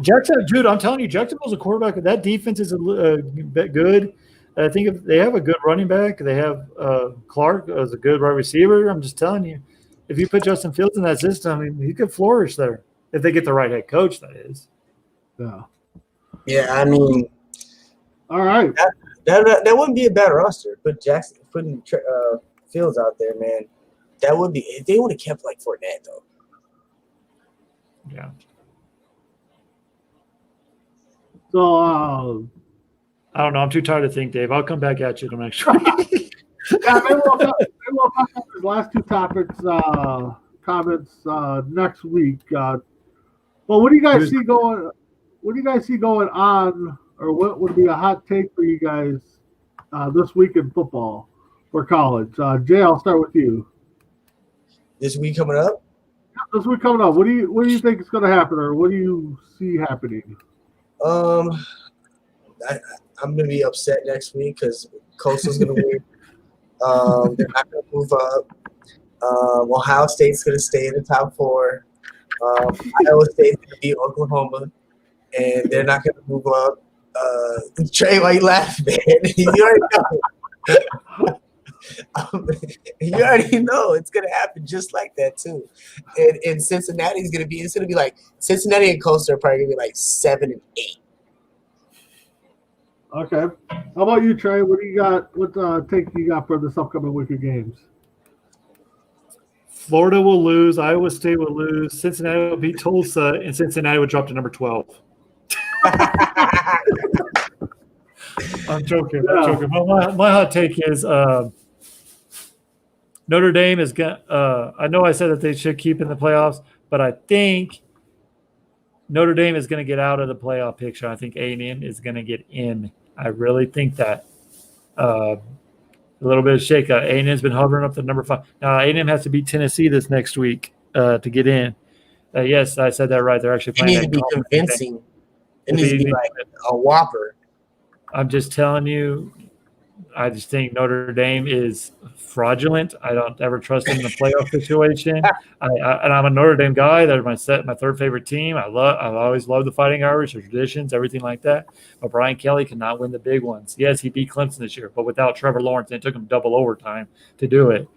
Jacksonville, dude, I'm telling you, Jacksonville's a quarterback. That defense is good. I think if they have a good running back. They have Clark as a good wide receiver. I'm just telling you, if you put Justin Fields in that system, I mean, he could flourish there if they get the right head coach. That is. Yeah. Yeah, I mean, all right. That wouldn't be a bad roster. Putting Fields out there, man. That would be if they would have kept like Fournette though. Yeah. So I don't know. I'm too tired to think, Dave. I'll come back at you the next week. yeah, maybe we'll talk about the last two topics, comments next week. Well, what do you guys see going? What do you guys see going on, or what would be a hot take for you guys this week in football or college? Jay, I'll start with you. This week coming up? This week coming up. What do you think is going to happen, or what do you see happening? I'm going to be upset next week because Coastal's going to win. They're not going to move up. Ohio State's going to stay in the top 4. Iowa State's going to beat Oklahoma, and they're not going to move up. Trey, why you laughing, man? You already know. You already know it's going to happen just like that, too. And Cincinnati's going to be – it's going to be like – Cincinnati and Coastal are probably going to be like 7 and 8. Okay. How about you, Trey? What do you got? What take do you got for this upcoming week of games? Florida will lose. Iowa State will lose. Cincinnati will beat Tulsa, and Cincinnati will drop to number 12. I'm joking. My hot take is Notre Dame is going I know I said that they should keep in the playoffs, but I think Notre Dame is going to get out of the playoff picture. I think A&M is going to get in. I really think that. A little bit of shakeout. A&M's been hovering up to number 5. Now, A&M has to beat Tennessee this next week to get in. Yes, I said that right. They're actually playing. It needs to be convincing. It needs to be like a whopper. I'm just telling you, I just think Notre Dame is fraudulent. I don't ever trust them in the playoff situation. And I'm a Notre Dame guy. They're my third favorite team. I've always loved the Fighting Irish, their traditions, everything like that. But Brian Kelly cannot win the big ones. Yes, he beat Clemson this year, but without Trevor Lawrence, and it took him double overtime to do it.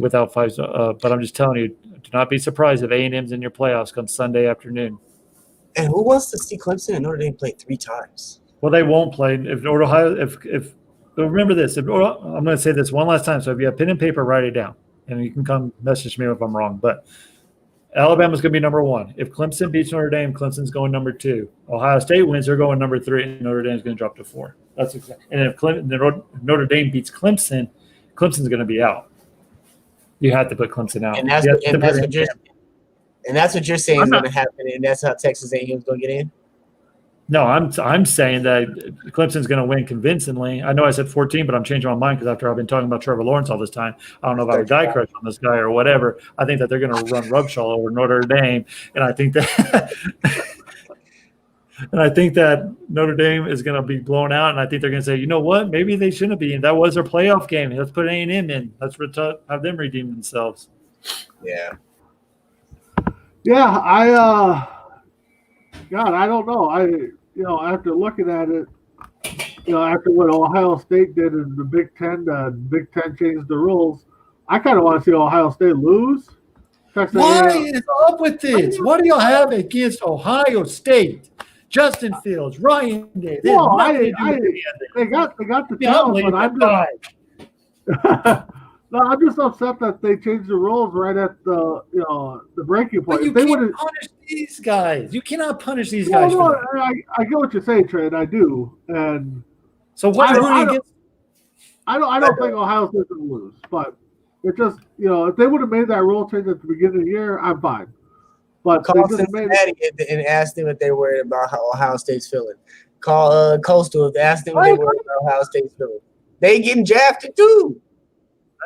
Without 5. But I'm just telling you, do not be surprised if A&M's in your playoffs come Sunday afternoon. And who wants to see Clemson and Notre Dame play 3 times? Well, they won't play. If remember this. I'm going to say this one last time. So if you have pen and paper, write it down, and you can come message me if I'm wrong. But Alabama's going to be number 1. If Clemson beats Notre Dame, Clemson's going number 2. Ohio State wins, they're going number 3, and Notre Dame's going to drop to 4. That's exactly. And if Notre Dame beats Clemson, Clemson's going to be out. You have to put Clemson out. And that's what you're saying is going to happen, and that's how Texas A&M is going to get in. No, I'm saying that Clemson's going to win convincingly. I know I said 14, but I'm changing my mind because after I've been talking about Trevor Lawrence all this time, I don't know if I have a guy crush on this guy or whatever. I think that they're going to run Rubshaw over Notre Dame, and I think that Notre Dame is going to be blown out, and I think they're going to say, you know what, maybe they shouldn't be. That was their playoff game. Let's put A&M in. Let's have them redeem themselves. Yeah. Yeah, God, I don't know. After looking at it, after what Ohio State did in the Big Ten, Big Ten changed the rules. I kind of want to see Ohio State lose. What is up with this? What do y'all have against Ohio State? Justin Fields, Ryan Day. They got the talent, but I'm just upset that they changed the rules right at the breaking point. But you can't punish these guys. You cannot punish these guys. I get what you're saying, Trey, I do. And so what? I don't think Ohio State's going to lose, but it just if they would have made that rule change at the beginning of the year, I'm fine. But call Cincinnati and ask them if they're worried about how Ohio State's feeling. Call Coastal and ask them if they're worried about Ohio State's feeling. They getting drafted too.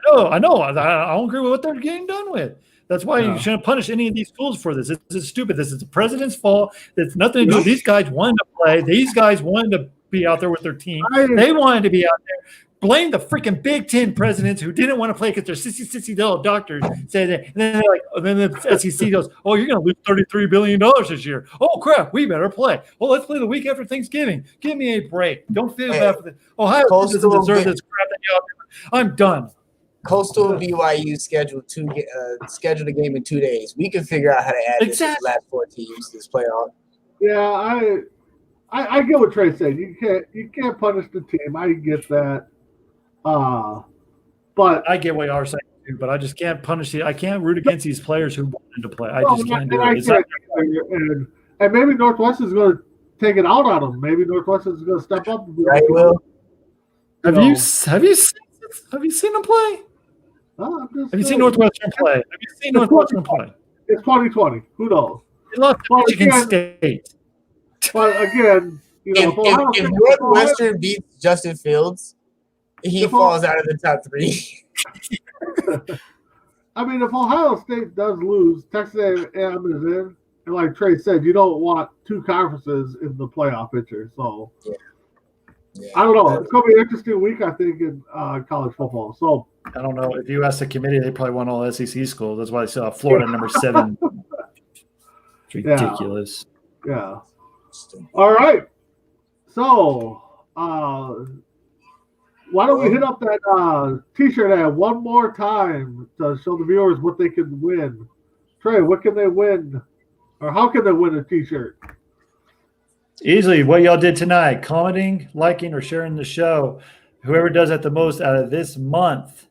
I know. I don't agree with what they're getting done with. That's why you shouldn't punish any of these schools for this. This is stupid. This is the president's fault. It's nothing to do. These guys wanted to play. These guys wanted to be out there with their team. They wanted to be out there. Blame the freaking Big Ten presidents who didn't want to play because their sissy little doctors said that. And then they're like, then the SEC goes, oh, you're going to lose $33 billion this year. Oh, crap. We better play. Well, let's play the week after Thanksgiving. Give me a break. Don't feel bad for this. Ohio doesn't deserve this crap that y'all do. I'm done. Coastal and BYU scheduled the game in 2 days. We can figure out how to add this to the last 4 teams to this playoff. Yeah, I get what Trey's saying. You can't punish the team. I get that. But I get what y'all are saying too. But I just can't punish I can't root against these players who wanted to play. I just can't do it. And maybe Northwestern's going to take it out on them. Maybe Northwestern's going to step up. Right, Will. Have you seen them play? Have you seen Northwestern play? Have you seen Northwestern play? It's 2020. Who knows? They lost to Michigan State. But again, if Northwestern beats Justin Fields, he falls out of the top 3. I mean, if Ohio State does lose, Texas A&M is in, and like Trey said, you don't want 2 conferences in the playoff picture. So I don't know. It's going to be an interesting week, I think, in college football. So I don't know. If you ask the committee, they probably want all SEC schools. That's why they still have Florida number 7. It's ridiculous. Yeah. All right. So why don't we hit up that T-shirt ad one more time to show the viewers what they can win? Trey, what can they win? Or how can they win a T-shirt? Easily, what y'all did tonight, commenting, liking, or sharing the show. Whoever does that the most out of this month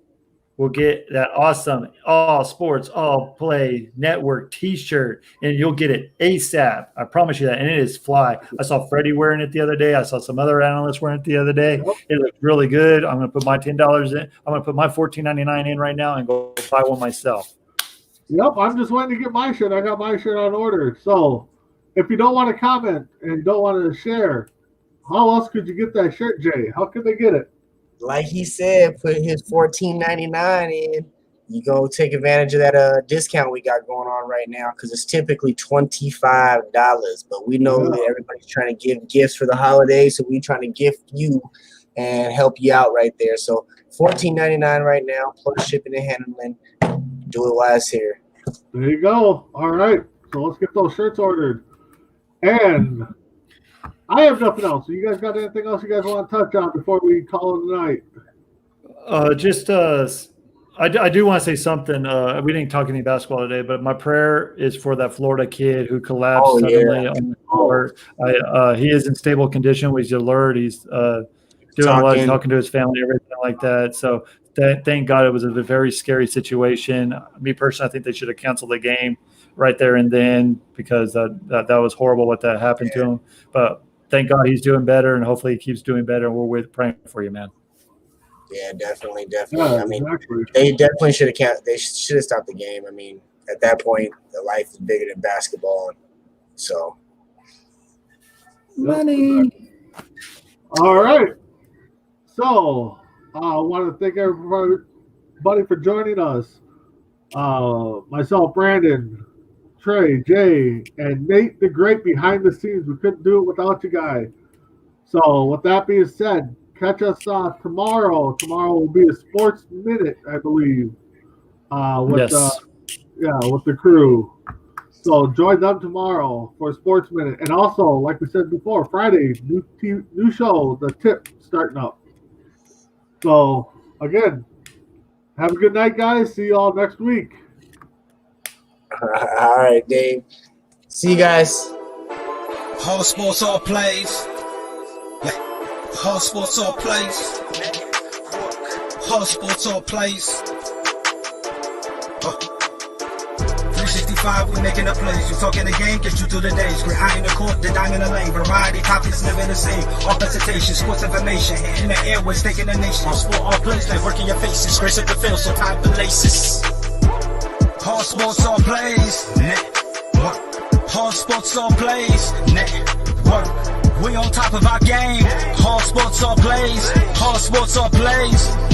will get that awesome All Sports, All Play Network T-shirt, and you'll get it ASAP. I promise you that, and it is fly. I saw Freddie wearing it the other day. I saw some other analysts wearing it the other day. It looked really good. I'm going to put my $10 in. I'm going to put my $14.99 in right now and go buy one myself. Yep, I'm just waiting to get my shirt. I got my shirt on order. So if you don't want to comment and don't want to share, how else could you get that shirt, Jay? How could they get it? Like he said, put his $14.99 in. You go take advantage of that discount we got going on right now because it's typically $25. But we know that everybody's trying to give gifts for the holidays, so we're trying to gift you and help you out right there. So $14.99 right now, plus shipping and handling. Do it while it's here. There you go. All right. So let's get those shirts ordered. And I have nothing else. So you guys got anything else you guys want to touch on before we call it a night? I do want to say something. We didn't talk any basketball today, but my prayer is for that Florida kid who collapsed suddenly on the court. He is in stable condition. He's alert. He's doing a lot of talking to his family, everything like that. So thank God it was a very scary situation. Me personally, I think they should have canceled the game. right there and then, because that was horrible what that happened to him. But thank God he's doing better, and hopefully he keeps doing better. And we're praying for you, man. Yeah, definitely. Yeah, I mean, exactly. they definitely should have. They should have stopped the game. I mean, at that point, the life is bigger than basketball. So, Money. All right. So, I want to thank everybody for joining us. Myself, Brandon, Trey, Jay, and Nate the Great behind the scenes. We couldn't do it without you guys. So, with that being said, catch us tomorrow. Tomorrow will be a Sports Minute, I believe. With the crew. So join them tomorrow for Sports Minute. And also, like we said before, Friday, new show, The Tip, starting up. So, again, have a good night, guys. See you all next week. all right, Dave. See you guys. All sports, all plays. Yeah. All sports, all plays. All sports, all plays. 365, we making the plays. You talking the game, get you through the days. Great eye in the court, the dime in the lane. Variety, topics, never the same. All presentation, sports information. In the airways, taking the nation. All sport, all plays, like working your faces. Grace up the field, so time for laces. All sports, all plays. Network. All sports, all plays. Network. We on top of our game. All sports, all plays. All sports, all plays.